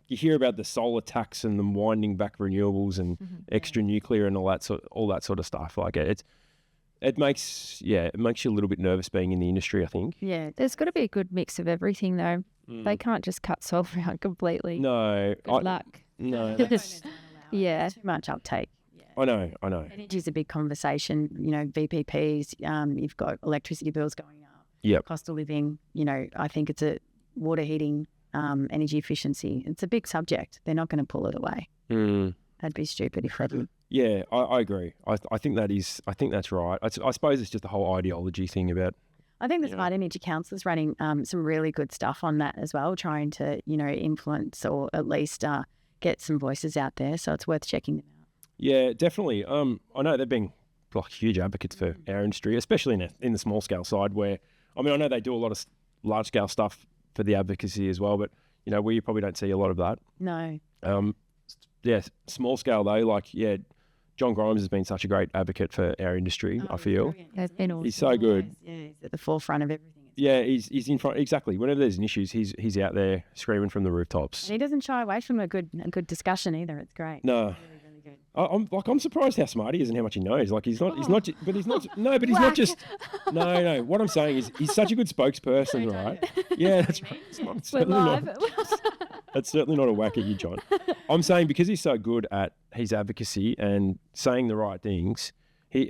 you hear about the solar tax and them winding back renewables and extra nuclear and all that sort of stuff. Like it makes you a little bit nervous being in the industry, I think. Yeah, there's got to be a good mix of everything though. They can't just cut solar out completely. No. Good luck. No. Yeah. Too much uptake. I know. Energy is a big conversation. VPPs, you've got electricity bills going up. Yep. Cost of living, I think it's a water heating, energy efficiency. It's a big subject. They're not going to pull it away. That'd be stupid if they did. Yeah, I agree. I think that's right. I suppose it's just the whole ideology thing about. I think the Smart Energy Council is running some really good stuff on that as well, trying to, influence or at least get some voices out there. So it's worth checking them out. Yeah, definitely. I know they've been like huge advocates for our industry, especially in the small scale side where, I know they do a lot of large scale stuff for the advocacy as well, but, we probably don't see a lot of that. No. Small scale though, John Grimes has been such a great advocate for our industry, I feel. He's so good. Yeah, he's at the forefront of everything. Yeah, he's in front. Exactly. Whenever there's an issue, he's out there screaming from the rooftops. And he doesn't shy away from a good discussion either. It's great. No. Really, really good. I'm surprised how smart he is and how much he knows. Like he's not, but he's not just. No. What I'm saying is he's such a good spokesperson, right? Yeah, that's right. We're live. That's certainly not a whack at you, John. I'm saying because he's so good at his advocacy and saying the right things, the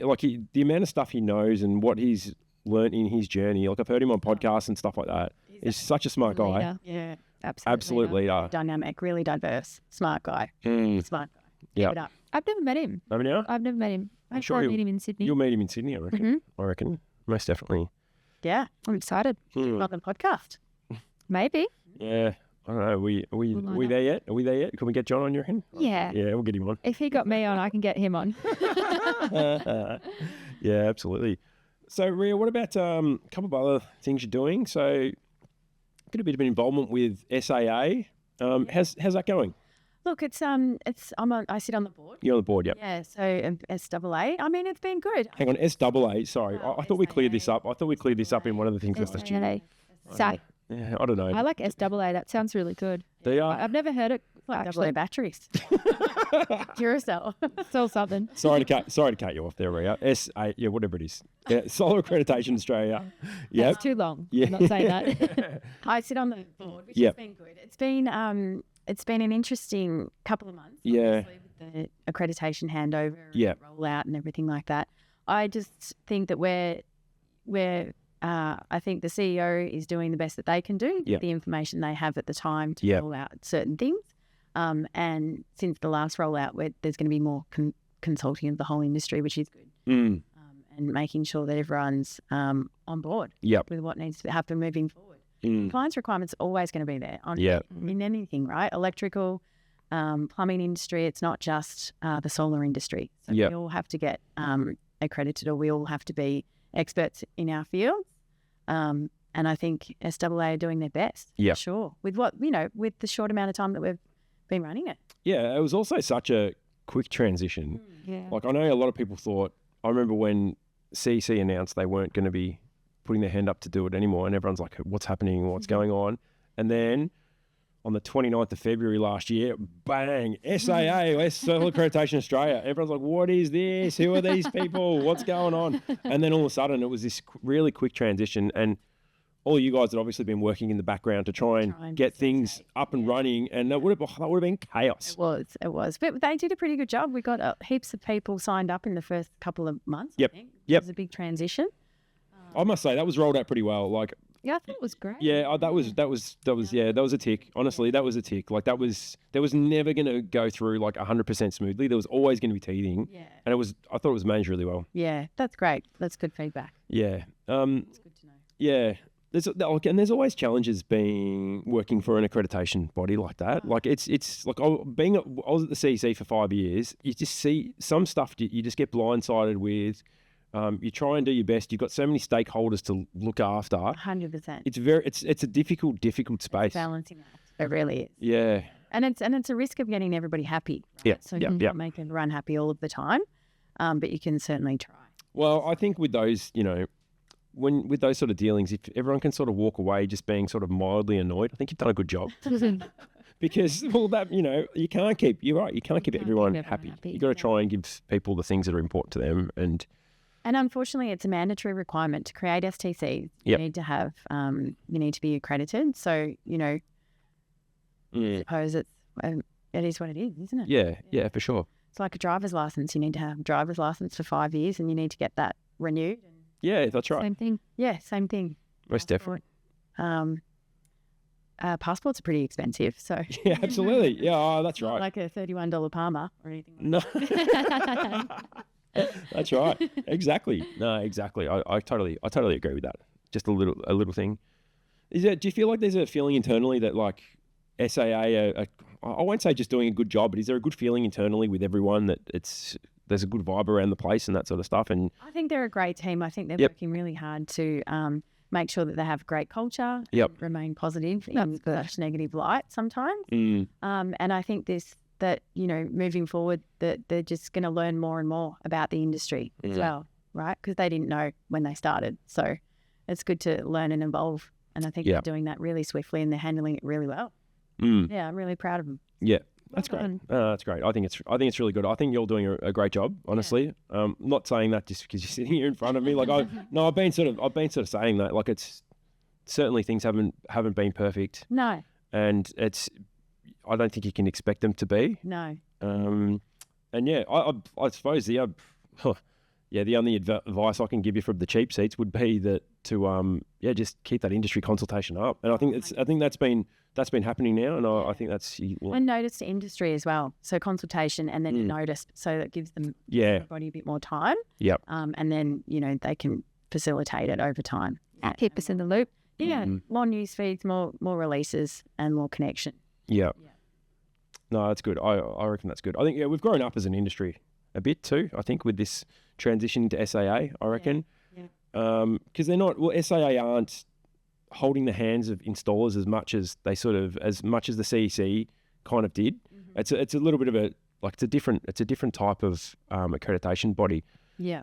amount of stuff he knows and what he's learnt in his journey. Like I've heard him on podcasts and stuff like that. He's such a smart guy. Yeah, Absolute leader. Dynamic, really diverse, smart guy. Smart guy. Yeah. Give it up. I've never met him. Haven't you? I've never met him. I'm I'm sure sure I'll meet him in Sydney. You'll meet him in Sydney, I reckon. Mm-hmm. I reckon. Most definitely. Yeah. I'm excited. Hmm. On the podcast. Maybe. Yeah. I don't know. Are we line there yet? Are we there yet? Can we get John on your hand? Yeah. Yeah, we'll get him on. If he got me on, I can get him on. Yeah, absolutely. So, Ria, what about a couple of other things you're doing? So, got a bit of an involvement with SAA. How's that going? Look, I sit on the board. You're on the board, yeah. Yeah, so SAA. I mean, it's been good. Hang on, SAA. Sorry, Oh, I thought we cleared this SAA. up. I thought we cleared this up in one of the things in the studio. SAA. Yeah, I don't know. I like SAA. That sounds really good. They are. I've never heard it. Like Actually, AA batteries. Duracell. still something. Sorry to cut you off there, Ria. Yeah, whatever it is. Yeah, Solar Accreditation Australia. Yeah. That's too long. Yeah. I'm not saying that. I sit on the board, which Yep. has been good. It's been an interesting couple of months. Yeah. Obviously, with the accreditation handover, Yep. and rollout, and everything like that. I just think that I think the CEO is doing the best that they can do Yep. with the information they have at the time to Yep. roll out certain things. And since the last rollout, there's going to be more consulting of the whole industry, which is good, Mm. and making sure that everyone's on board Yep. with what needs to happen moving forward. Mm. Compliance requirements are always going to be there Yep. in anything, right? Electrical, plumbing industry. It's not just the solar industry. So Yep. we all have to get accredited, or we all have to be experts in our fields. And I think SAA are doing their best. Yep. For sure. With with the short amount of time that we've been running it. Yeah, it was also such a quick transition. Yeah. Like, I know a lot of people thought, I remember when CC announced they weren't going to be putting their hand up to do it anymore, and everyone's like, what's happening? What's going on? And then on the 29th of February last year, bang, SAA, Solar Accreditation Australia. Everyone's like, what is this? Who are these people? What's going on? And then all of a sudden it was this really quick transition, and all you guys had obviously been working in the background to try and get things up and running, and that would have been chaos. It was. But they did a pretty good job. We got heaps of people signed up in the first couple of months. Yep. I think. Yep. It was a big transition. I must say that was rolled out pretty well. Like, Yeah, I thought it was great. yeah, that was a tick. Honestly, that was a tick. Like, that was never going to go through like 100% smoothly. There was always going to be teething, Yeah. and I thought it was managed really well. Yeah, that's great. That's good feedback. Yeah. It's good to know. Yeah. There's always challenges working for an accreditation body like that. Like, it's like I was at the CEC for 5 years. You just see some stuff you just get blindsided with. You try and do your best. You've got so many stakeholders to look after. 100%. It's a difficult space. Balancing act. It really is. Yeah. And it's a risk of getting everybody happy. Right? Yeah, So yeah, you yeah. can't make everyone happy all of the time, but you can certainly try. Well, I think with those, with those sort of dealings, if everyone can sort of walk away just being sort of mildly annoyed, I think you've done a good job. Because, well, you can't keep everyone happy. You've got to try and give people the things that are important to them. And unfortunately, it's a mandatory requirement to create STCs. You Yep. need to have, you need to be accredited. So, I suppose it is what it is, isn't it? yeah, for sure. It's like a driver's license. You need to have a driver's license for 5 years, and you need to get that renewed. Yeah, that's right. Same thing. Yeah, same thing. Most definitely. Passports are pretty expensive, so Yeah, absolutely. Yeah, that's not right. like a $31 Palmer or anything. Like No. That's right. Exactly. No, exactly. I totally agree with that. Just a little thing. Do you feel like there's a feeling internally that like SAA I won't say just doing a good job, but is there a good feeling internally with everyone that there's a good vibe around the place and that sort of stuff? And I think they're a great team. I think they're Yep. working really hard to make sure that they have great culture, Yep. and remain positive in such negative light sometimes. mm, And I think moving forward, that they're just going to learn more and more about the industry as well, right? Because they didn't know when they started. So it's good to learn and evolve. And I think Yeah. they're doing that really swiftly, and they're handling it really well. mm, Yeah, I'm really proud of them. yeah. That's Well great. done. That's great. I think it's really good. I think you're doing a great job, honestly. Not saying that just because you're sitting here in front of me. Like I've been sort of saying that. Like, it's certainly things haven't been perfect, No, and I don't think you can expect them to be. no. And yeah, I suppose you yeah, the only advice I can give you from the cheap seats would be that to just keep that industry consultation up. And I think that's been happening now, and I think that's And notice to industry as well. So consultation and then a notice, so that gives them everybody a bit more time. Yep. And then they can facilitate it over time. Keep us in the loop. Yeah, more news feeds, more releases, and more connection. Yeah. No, that's good. I reckon that's good. I think we've grown up as an industry a bit too. I think with this transition to SAA, I reckon, because they're not. Well, SAA aren't holding the hands of installers as much as they as much as the CEC kind of did. It's a little bit of it's a different type of accreditation body. Yeah.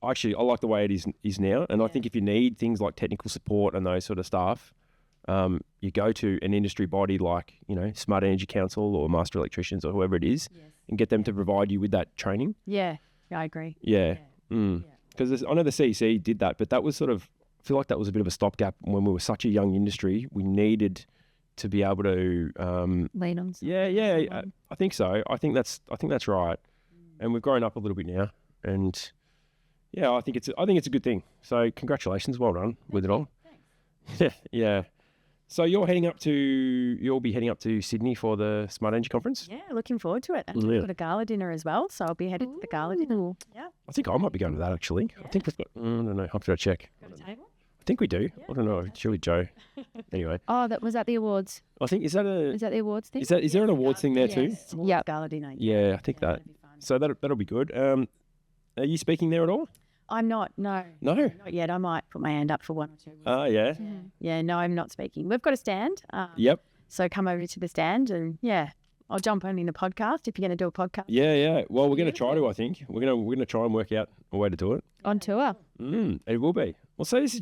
Actually, I like the way it is now, and I think if you need things like technical support and those sort of stuff, you go to an industry body like Smart Energy Council or Master Electricians or whoever it is, and get them to provide you with that training. Yeah, I agree. Yeah, because I know the CEC did that, but that was I feel like that was a bit of a stopgap when we were such a young industry. We needed to be able to lean on. I think so. I think that's right, and we've grown up a little bit now, and. Yeah, I think it's a good thing. So congratulations, well done with it all. Thanks. Yeah. So you'll be heading up to Sydney for the Smart Energy Conference? Yeah, looking forward to it. And we've got a gala dinner as well, so I'll be headed to the gala dinner. Yeah. I think I might be going to that actually. Yeah. I think we've got, I don't know, I'll have to check. Got a table? I think we do. Yeah. I don't know. Surely Joe. Anyway. Oh, was that the awards? I think is that the awards thing? Is there an awards thing there too? Yeah. Gala dinner. Yeah, I think that. So that'll be good. Are you speaking there at all? I'm not, no. No? Not yet. I might put my hand up for one or two. Oh, yeah? Yeah, no, I'm not speaking. We've got a stand. Yep. So come over to the stand and, I'll jump on in the podcast if you're going to do a podcast. Yeah. Well, we're going to try to, I think. We're going to try and work out a way to do it. On tour. It will be. Well, so this is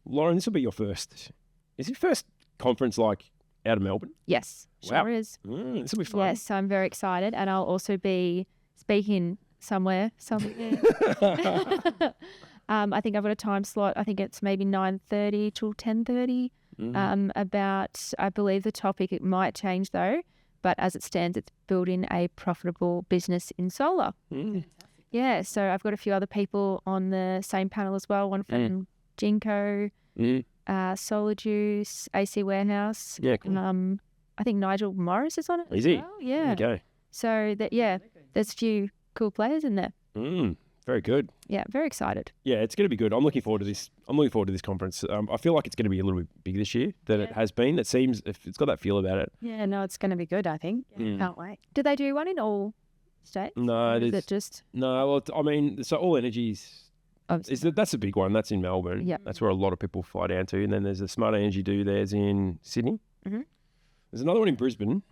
Lauren, this will be your first, is it first conference out of Melbourne? Yes, wow. Sure is. This will be fun. Yes, I'm very excited, and I'll also be speaking somewhere. I think I've got a time slot. I think it's maybe 9:30 till 10:30. About, I believe the topic, it might change though, but as it stands, it's building a profitable business in solar. Yeah, so I've got a few other people on the same panel as well. One from Jinko, Solar Juice, AC Warehouse. Yeah, cool. I think Nigel Morris is on it. Is he? Well. Yeah. There you go. So there's a few cool players in there. Very good. Yeah, very excited. Yeah, it's going to be good. I'm looking forward to this. Conference. I feel like it's going to be a little bit bigger this year than it has been. It seems it's got that feel about it. Yeah, no, it's going to be good, I think. Can't wait. Do they do one in all states? No, is it just? No, well, I mean, so All Energies. That's a big one. That's in Melbourne. Yeah, that's where a lot of people fly down to. And then there's a Smart Energy do theirs in Sydney. There's another one in Brisbane.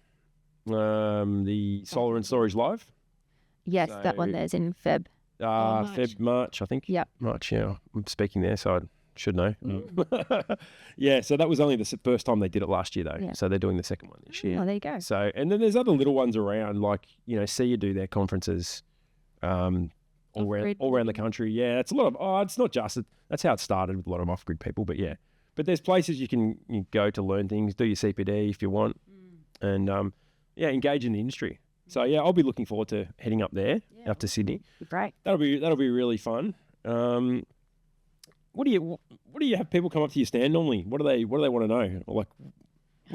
The Solar and Storage Live. Yes, that one there's in Feb. March, I think. Yep. March, yeah. I'm speaking there, so I should know. Yeah, so that was only the first time they did it last year, though. Yeah. So they're doing the second one this year. Oh, there you go. So, and then there's other little ones around, like, SEA do their conferences all around the country. Yeah, it's a lot of, it's not just, that's how it started with a lot of off-grid people, but yeah. But there's places you go to learn things, do your CPD if you want, and, engage in the industry. So yeah, I'll be looking forward to heading up there, up to Sydney. Great. That'll be really fun. What do you have people come up to your stand normally? What do they want to know? Or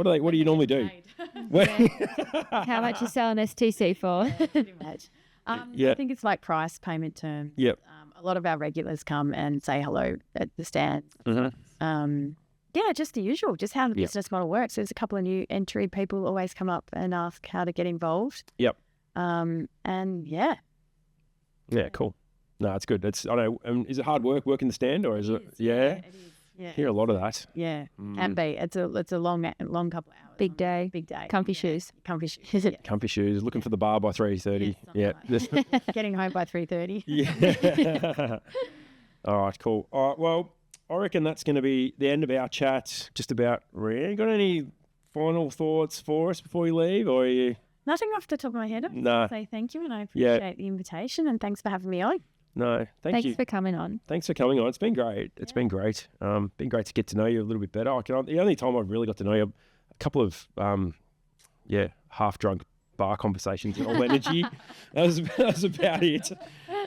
like, what do you normally do? How much you sell an STC for? Pretty much. I think it's like price, payment terms. Yep. A lot of our regulars come and say hello at the stand. Just the usual, just how the business model works. There's a couple of new entry people always come up and ask how to get involved. Yep. Yeah, cool. No, it's good. Is it hard working the stand, or is it? Yeah. It is. Yeah. Hear a lot of that. Yeah. Can be. It's a long couple of hours. Big day. Comfy shoes. Comfy shoes. Comfy shoes. Looking for the bar by 3:30. Getting home by 3:30. Yeah. All right. Cool. All right. Well, I reckon that's going to be the end of our chat. Just about. Ria, you got any final thoughts for us before you leave, or are you? Nothing off the top of my head. No. Say thank you, and I appreciate the invitation, and thanks for having me on. No, thanks for coming on. Thanks for coming on. It's been great. It's been great. Been great to get to know you a little bit better. The only time I've really got to know you, a couple of half drunk bar conversations in All Energy. That was about it.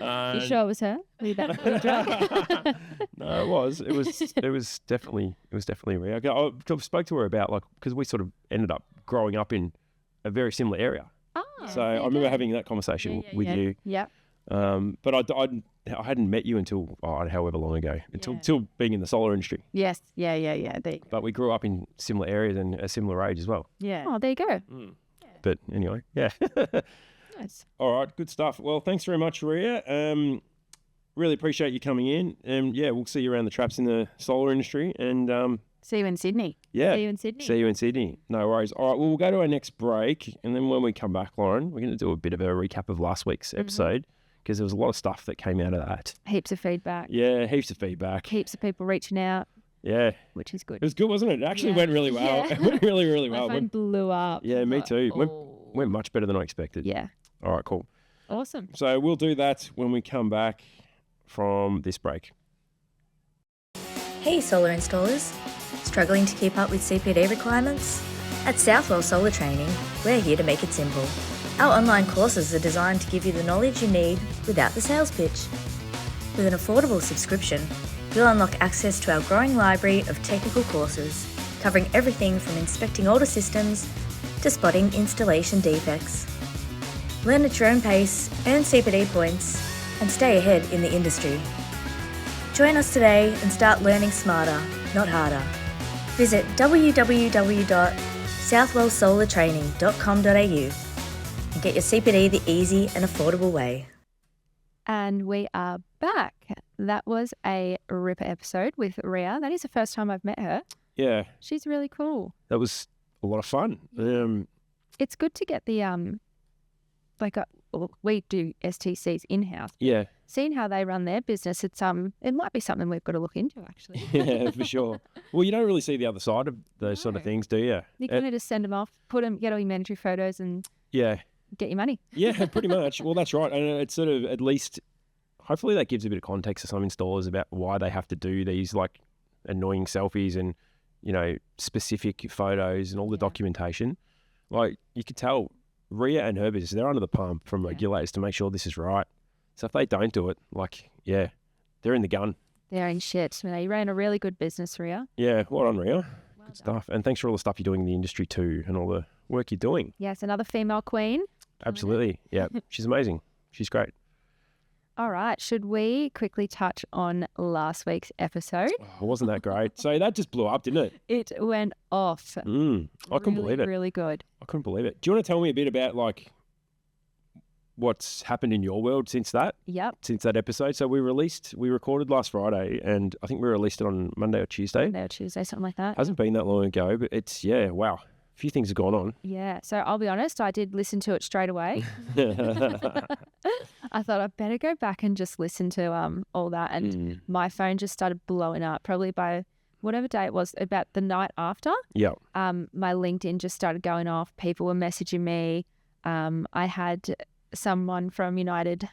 You sure it was her? Were you that drunk? No, it was. It was definitely Ria. I spoke to her about because we sort of ended up growing up in a very similar area. Oh, So I remember having that conversation with you. Yeah. But I hadn't met you until however long ago, until being in the solar industry. Yes. Yeah. There you go. But we grew up in similar areas and a similar age as well. Yeah. Oh, there you go. But anyway, yeah. Nice. All right, good stuff. Well, thanks very much, Ria. Really appreciate you coming in. Yeah, we'll see you around the traps in the solar industry. And See you in Sydney. yeah, See you in Sydney. see you in Sydney. No worries. All right, well, we'll go to our next break. And then when we come back, Lauren, we're going to do a bit of a recap of last week's episode because there was a lot of stuff that came out of that. Heaps of feedback. Yeah, heaps of feedback. Heaps of people reaching out, Yeah. which is good. It was good, wasn't it? It actually Yeah. went really well. Yeah. It went really, really My well. phone blew up. Yeah, me too. Oh. Went much better than I expected. Yeah. All right, cool. Awesome. So we'll do that when we come back from this break. Hey solar installers, struggling to keep up with CPD requirements? At Southwell Solar Training, we're here to make it simple. Our online courses are designed to give you the knowledge you need without the sales pitch. With an affordable subscription, you'll unlock access to our growing library of technical courses, covering everything from inspecting older systems to spotting installation defects. Learn at your own pace, earn CPD points, and stay ahead in the industry. Join us today and start learning smarter, not harder. Visit www.southwellsolartraining.com.au and get your CPD the easy and affordable way. And we are back. That was a ripper episode with Ria. That is the first time I've met her. Yeah, She's really cool. that was a lot of fun. It's good to get the we do STCs in-house. Yeah, Seeing how they run their business, it might be something we've got to look into actually. yeah, for sure. Well, you don't really see the other side of those sort of No. things, do you? You kind of just send them off, get all your mandatory photos and Yeah, get your money. yeah, pretty much. Well, that's right. And it's sort of at least, hopefully that gives a bit of context to some installers about why they have to do these like annoying selfies and, specific photos and all the documentation. Like you could tell Ria and her business, they're under the pump from regulators to make sure this is right. So if they don't do it, they're in the gun. They're in shit. You ran a really good business, Ria. Yeah, well done, Ria. Well Good done. stuff. And thanks for all the stuff you're doing in the industry too and all the work you're doing. Yes, another female queen. Absolutely. Yeah, she's amazing. She's great. All right. Should we quickly touch on last week's episode? Oh, wasn't that great? So that just blew up, didn't it? It went off. I couldn't believe it. Really good. I couldn't believe it. Do you want to tell me a bit about what's happened in your world since that episode? So we recorded last Friday and I think we released it on Monday or Tuesday. Monday or Tuesday, something like that. Hasn't been that long ago, but it's, wow. A few things have gone on. Yeah. So I'll be honest, I did listen to it straight away. I thought I'd better go back and just listen to all that. And my phone just started blowing up probably by whatever day it was, about the night after. Yeah. My LinkedIn just started going off. People were messaging me. I had someone from United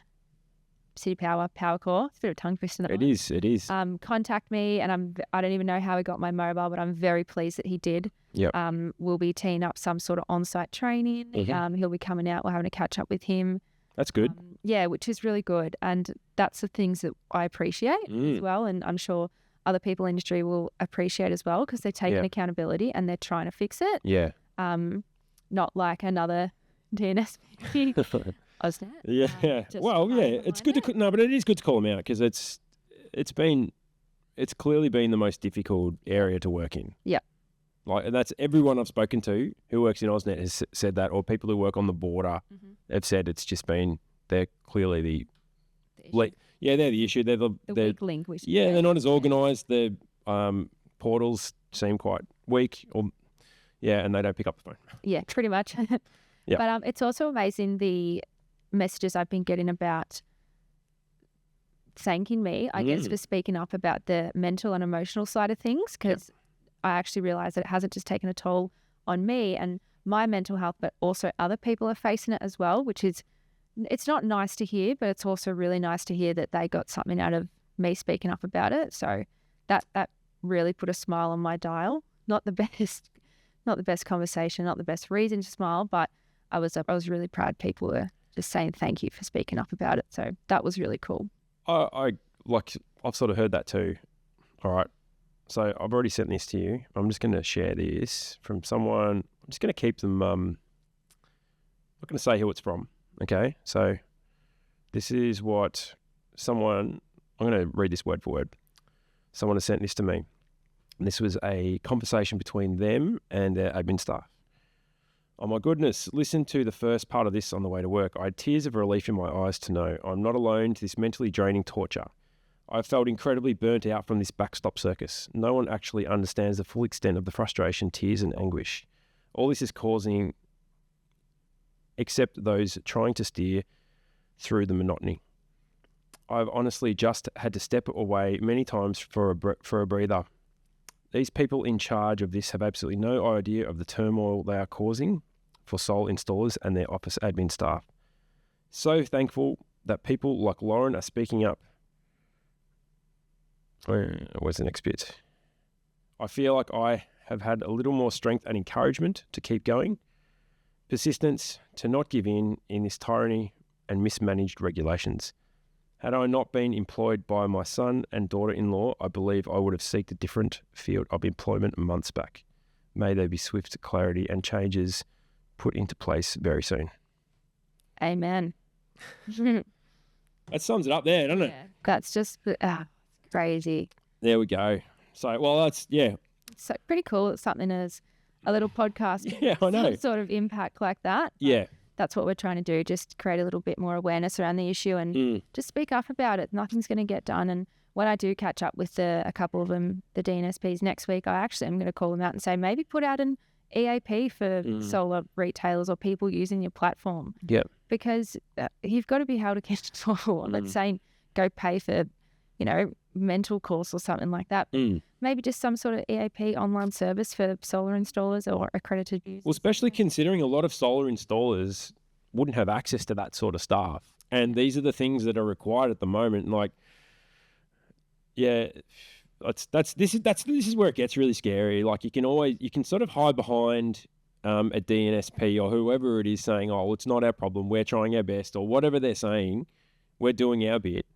City Power Core. It's a bit of a tongue twister. It is. Contact me, and I don't even know how he got my mobile, but I'm very pleased that he did. Yep. We'll be teeing up some sort of on-site training. He'll be coming out. We're having a catch up with him. That's good. Yeah, which is really good, and that's the things that I appreciate as well, and I'm sure other people in the industry will appreciate as well because they're taking accountability and they're trying to fix it. Yeah. Not like another DNS AusNet. Yeah. It's good to but it is good to call them out because it's clearly been the most difficult area to work in. Yeah. Like that's everyone I've spoken to who works in AusNet has said that, or people who work on the border have said it's just been they're clearly the they're the issue. They're the weak link. they're not as organised. Their portals seem quite weak, and they don't pick up the phone. Yeah, pretty much. Yeah. But it's also amazing the messages I've been getting about thanking me, I guess, for speaking up about the mental and emotional side of things, because I actually realised that it hasn't just taken a toll on me and my mental health, but also other people are facing it as well, which is, it's not nice to hear, but it's also really nice to hear that they got something out of me speaking up about it. So that really put a smile on my dial. Not the best conversation, not the best reason to smile, but I was really proud people were just saying thank you for speaking up about it. So that was really cool. I've sort of heard that too. All right. So I've already sent this to you. I'm just going to share this from someone. I'm just going to keep them. I'm not going to say who it's from. Okay. So this is what someone, I'm going to read this word for word. Someone has sent this to me. And this was a conversation between them and their admin staff. Oh my goodness, listen to the first part of this on the way to work. I had tears of relief in my eyes to know I'm not alone to this mentally draining torture. I felt incredibly burnt out from this backstop circus. No one actually understands the full extent of the frustration, tears and anguish. All this is causing, except those trying to steer through the monotony. I've honestly just had to step away many times for a breather. These people in charge of this have absolutely no idea of the turmoil they are causing for solar installers and their office admin staff. So thankful that people like Lauren are speaking up. Where's the next bit? I feel like I have had a little more strength and encouragement to keep going, persistence to not give in this tyranny and mismanaged regulations. Had I not been employed by my son and daughter-in-law, I believe I would have sought a different field of employment months back. May there be swift clarity and changes put into place very soon. Amen. That sums it up there, doesn't it? Yeah, that's just crazy. There we go. So, well, that's, yeah. So pretty cool. It's something as a little podcast. Yeah, I know. Some sort of impact like that. Yeah. That's what we're trying to do, just create a little bit more awareness around the issue and just speak up about it. Nothing's going to get done. And when I do catch up with a couple of them, the DNSPs next week, I actually am going to call them out and say, maybe put out an EAP for solar retailers or people using your platform. Yep. Because you've got to be held accountable. Let's say go pay for, mental course or something like that. Maybe just some sort of EAP online service for solar installers or accredited users. Well, especially considering a lot of solar installers wouldn't have access to that sort of stuff. And these are the things that are required at the moment. Like, yeah, this is where it gets really scary. Like you can sort of hide behind a DNSP or whoever it is saying, oh, it's not our problem, we're trying our best, or whatever they're saying, we're doing our bit.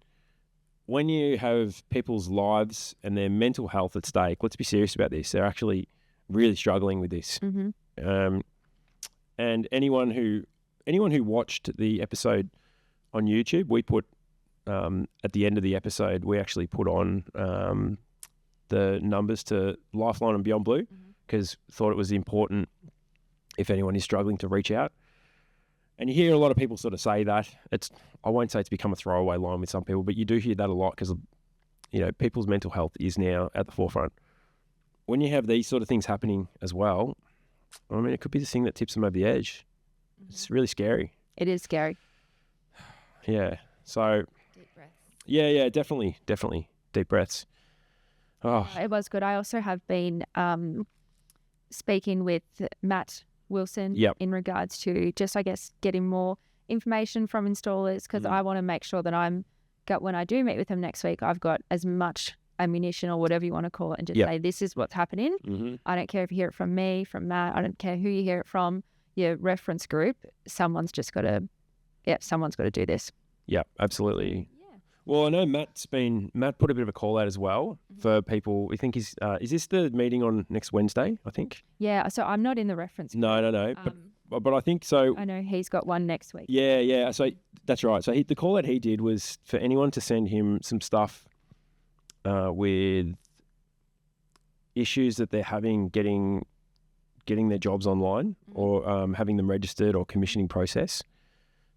When you have people's lives and their mental health at stake, let's be serious about this. They're actually really struggling with this. And anyone who watched the episode on YouTube, we put at the end of the episode, we actually put on the numbers to Lifeline and Beyond Blue because thought it was important if anyone is struggling to reach out. And you hear a lot of people sort of say that. I won't say it's become a throwaway line with some people, but you do hear that a lot because, people's mental health is now at the forefront. When you have these sort of things happening as well, I mean, it could be the thing that tips them over the edge. It's really scary. It is scary. Yeah. So, Deep breaths. Yeah, definitely. Deep breaths. Oh, It was good. I also have been speaking with Matt Wilson in regards to just, I guess, getting more information from installers because I want to make sure that when I do meet with them next week, I've got as much ammunition or whatever you want to call it and just say, this is what's happening. I don't care if you hear it from me, from Matt. I don't care who you hear it from, your reference group. Someone's got to do this. Yeah, absolutely. Well, I know Matt put a bit of a call out as well for people. I think is this the meeting on next Wednesday, I think? Yeah, so I'm not in the reference group. No. But I think so. I know he's got one next week. Yeah. So that's right. So the call that he did was for anyone to send him some stuff with issues that they're having getting their jobs online or having them registered or commissioning process.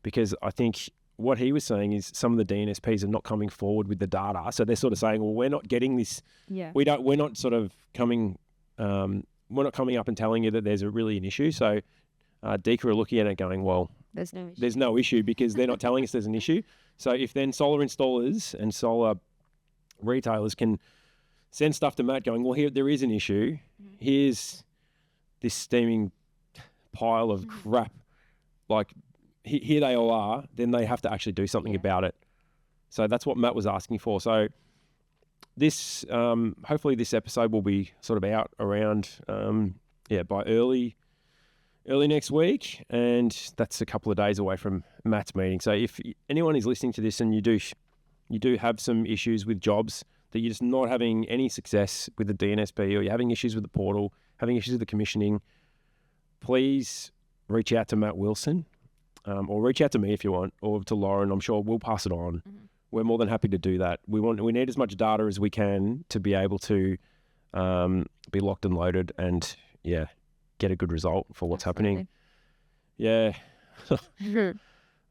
Because I think what he was saying is some of the DNSPs are not coming forward with the data. So they're sort of saying, well, we're not getting this. Yeah. We're not coming up and telling you that there's really an issue. So DECA are looking at it going, well, there's no issue because they're not telling us there's an issue. So if then solar installers and solar retailers can send stuff to Matt going, well, here there is an issue. Here's this steaming pile of crap. Like, here they all are, then they have to actually do something about it. So that's what Matt was asking for. So this, hopefully this episode will be sort of out around, by early early next week, and that's a couple of days away from Matt's meeting. So if anyone is listening to this and you do have some issues with jobs, that you're just not having any success with the DNSP, or you're having issues with the portal, having issues with the commissioning, please reach out to Matt Wilson, or reach out to me if you want, or to Lauren. I'm sure we'll pass it on. Mm-hmm. We're more than happy to do that. We need as much data as we can to be able to be locked and loaded and get a good result for what's happening. Yeah.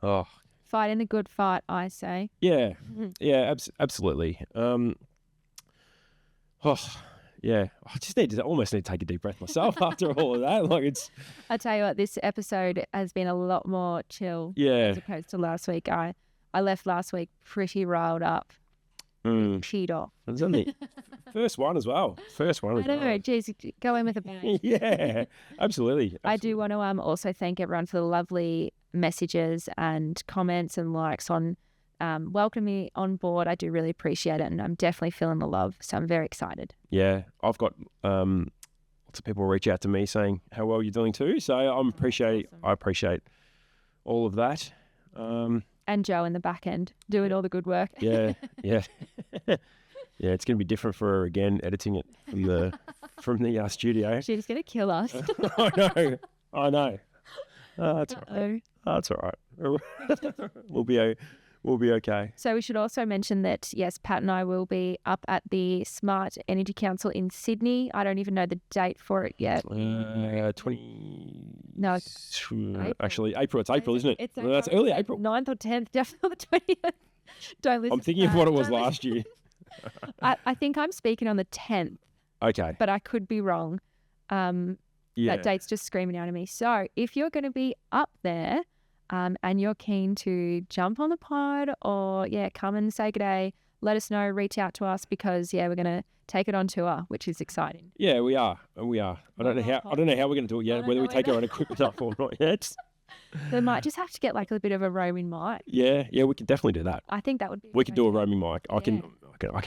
Oh. Fighting the good fight, I say. Yeah. Yeah, absolutely. Yeah. I almost need to take a deep breath myself after all of that. Like I tell you what, this episode has been a lot more chill as opposed to last week. I left last week pretty riled up, peed off. It was only first one as well. I don't know. Geez, go in with a bang. Yeah, absolutely. I do want to also thank everyone for the lovely messages and comments and likes on welcoming me on board. I do really appreciate it, and I'm definitely feeling the love, so I'm very excited. Yeah, I've got lots of people reach out to me saying how well you're doing too, so I appreciate all of that. And Joe in the back end doing all the good work. Yeah. Yeah, it's going to be different for her again, editing it from the studio. She's going to kill us. I know. That's all right. That's all right. We'll be okay. So we should also mention that, yes, Pat and I will be up at the Smart Energy Council in Sydney. I don't even know the date for it yet. 20... No. Actually, April. It's April, isn't it? That's early April. 9th or 10th, definitely the 20th. Don't listen. I'm thinking of what it was last year. I think I'm speaking on the 10th. Okay. But I could be wrong. That date's just screaming out at me. So if you're going to be up there and you're keen to jump on the pod or, come and say good day, let us know, reach out to us because, we're going to take it on tour, which is exciting. Yeah, we are. I don't know how we're going to do it yet, whether we take our own equipment up or not yet. They might just have to get like a bit of a roaming mic. Yeah, we could definitely do that. I think that would be. We could do a roaming mic. I can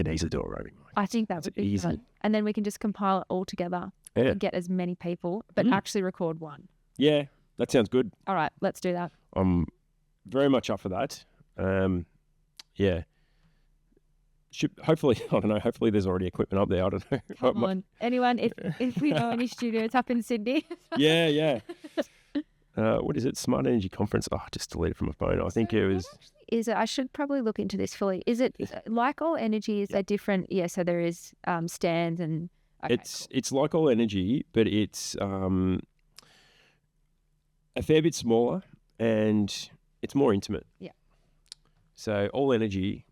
easily do a roaming mic. I think that would be easy. fun. And then we can just compile it all together and get as many people, but actually record one. Yeah, that sounds good. All right, let's do that. I'm very much up for that. Yeah. Hopefully, I don't know. Hopefully, there's already equipment up there. I don't know. Come on, anyone? If we know any studios up in Sydney. Yeah. What is it? Smart Energy Conference. Oh, I just deleted from my phone. I think it was. Is it? I should probably look into this fully. Is it like all energy? Is a different? Yeah. So there is stands and. Okay, it's like all energy, but it's a fair bit smaller and it's more intimate. Yeah. So all energy,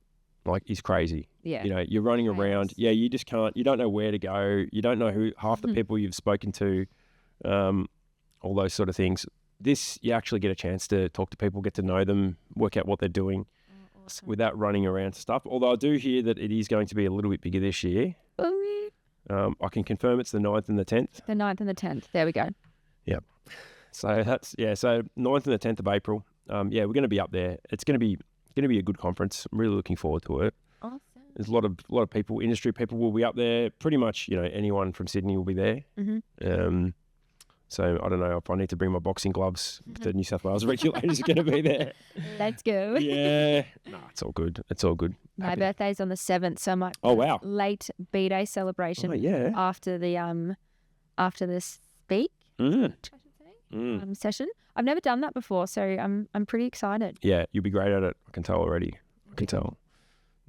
is crazy. Yeah. You're running around. Yeah, you just can't. You don't know where to go. You don't know who half the people you've spoken to. All those sort of things. This, you actually get a chance to talk to people, get to know them, work out what they're doing without running around stuff. Although I do hear that it is going to be a little bit bigger this year. I can confirm it's the 9th and the 10th. The 9th and the 10th. There we go. Yep. So that's, so 9th and the 10th of April. We're going to be up there. It's going to be a good conference. I'm really looking forward to it. Awesome. There's a lot of people, industry people will be up there. Pretty much, anyone from Sydney will be there. Mm-hmm. So I don't know if I need to bring my boxing gloves. The New South Wales regulators are going to be there. Let's go. Yeah. No, it's all good. It's all good. My birthday's on the 7th, so I might wow. late B-Day celebration after the speak session. I've never done that before, so I'm pretty excited. Yeah, you'll be great at it. I can tell already. I can tell.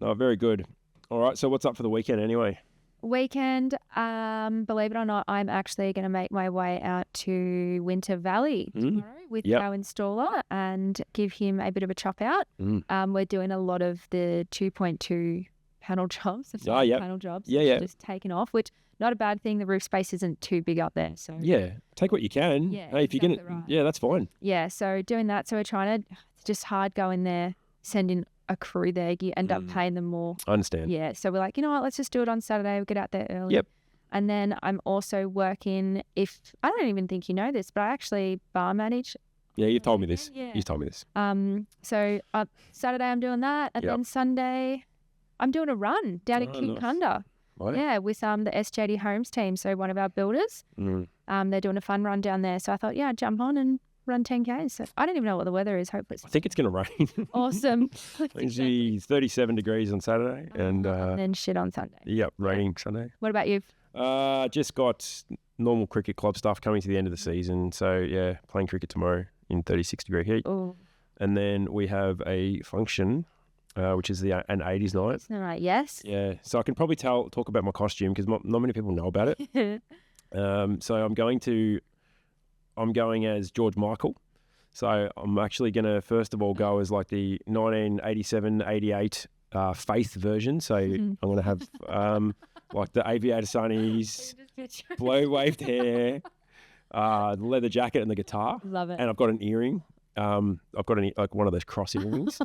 No, very good. All right, so what's up for the weekend anyway? Weekend, believe it or not, I'm actually going to make my way out to Winter Valley tomorrow with our installer and give him a bit of a chop out. We're doing a lot of the 2.2 panel jobs, panel jobs, just taken off, which not a bad thing. The roof space isn't too big up there, so take what you can. Yeah, hey, if you're gonna, right. That's fine. Yeah, so doing that. So we're trying to. It's just hard going there, sending a crew there. You end up paying them more. I understand. Yeah, so we're like, you know what? Let's just do it on Saturday. We'll get out there early. Yep. And then I'm also working. I don't even think you know this, but I actually bar manage. Yeah, you've told me this. Yeah. You've told me this. So Saturday I'm doing that, and then Sunday I'm doing a run down at Cute Cunda. Right? Yeah, with the SJD Homes team. So one of our builders, they're doing a fun run down there. So I thought, yeah, I'd jump on and run 10Ks. So I don't even know what the weather is. Hopefully I think it's going to rain. awesome. It's 37 degrees on Saturday and then shit on Sunday. yep, raining Sunday. What about you? Just got normal cricket club stuff coming to the end of the season. So yeah, playing cricket tomorrow in 36 degree heat. Oh, And then we have a function, which is an 80s night. all right. Yes. Yeah, so I can probably talk about my costume because not many people know about it. So I'm going as George Michael. So I'm actually going to first of all go as like the 1987-88 Faith version. So I'm going to have like the aviator sunnies, blow waved hair, the leather jacket and the guitar. Love it. And I've got an earring. I've got like one of those cross earrings.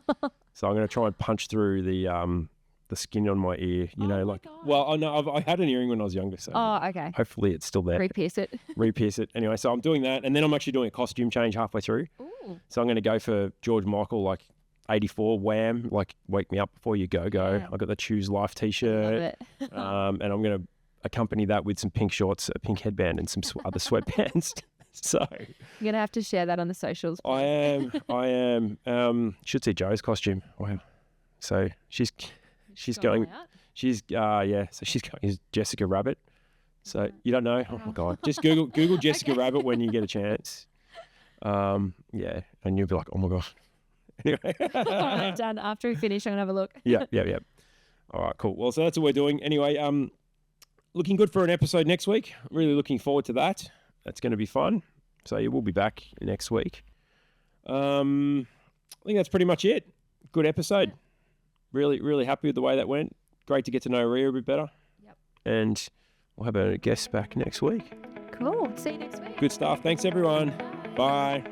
So I'm going to try and punch through the skin on my ear, you know, like, well, I had an earring when I was younger, so Okay. hopefully it's still there. Re-pierce it. Re-pierce it. Anyway, so I'm doing that, and then I'm actually doing a costume change halfway through. Ooh. So I'm going to go for George Michael, like 84, Wham, like Wake Me Up Before You Go. Yeah. I've got the Choose Life Love T-shirt, it. and I'm going to accompany that with some pink shorts, a pink headband, and some other sweatbands. So You're going to have to share that on the socials. I am. Should see Joe's costume. Wow. So she's going. all out. She's so she's going as Jessica Rabbit. So you don't know? Oh my God. Just Google Jessica Rabbit when you get a chance. Yeah, and you'll be like, oh my God. Anyway. All right, done. After we finish, I'm going to have a look. Yeah. All right, cool. Well, so that's what we're doing. Anyway, looking good for an episode next week. Really looking forward to that. That's going to be fun. So you will be back next week. I think that's pretty much it. Good episode. Really, really happy with the way that went. Great to get to know Ria a bit better. Yep. And we'll have a guest back next week. Cool. See you next week. Good stuff. Thanks, everyone. Bye.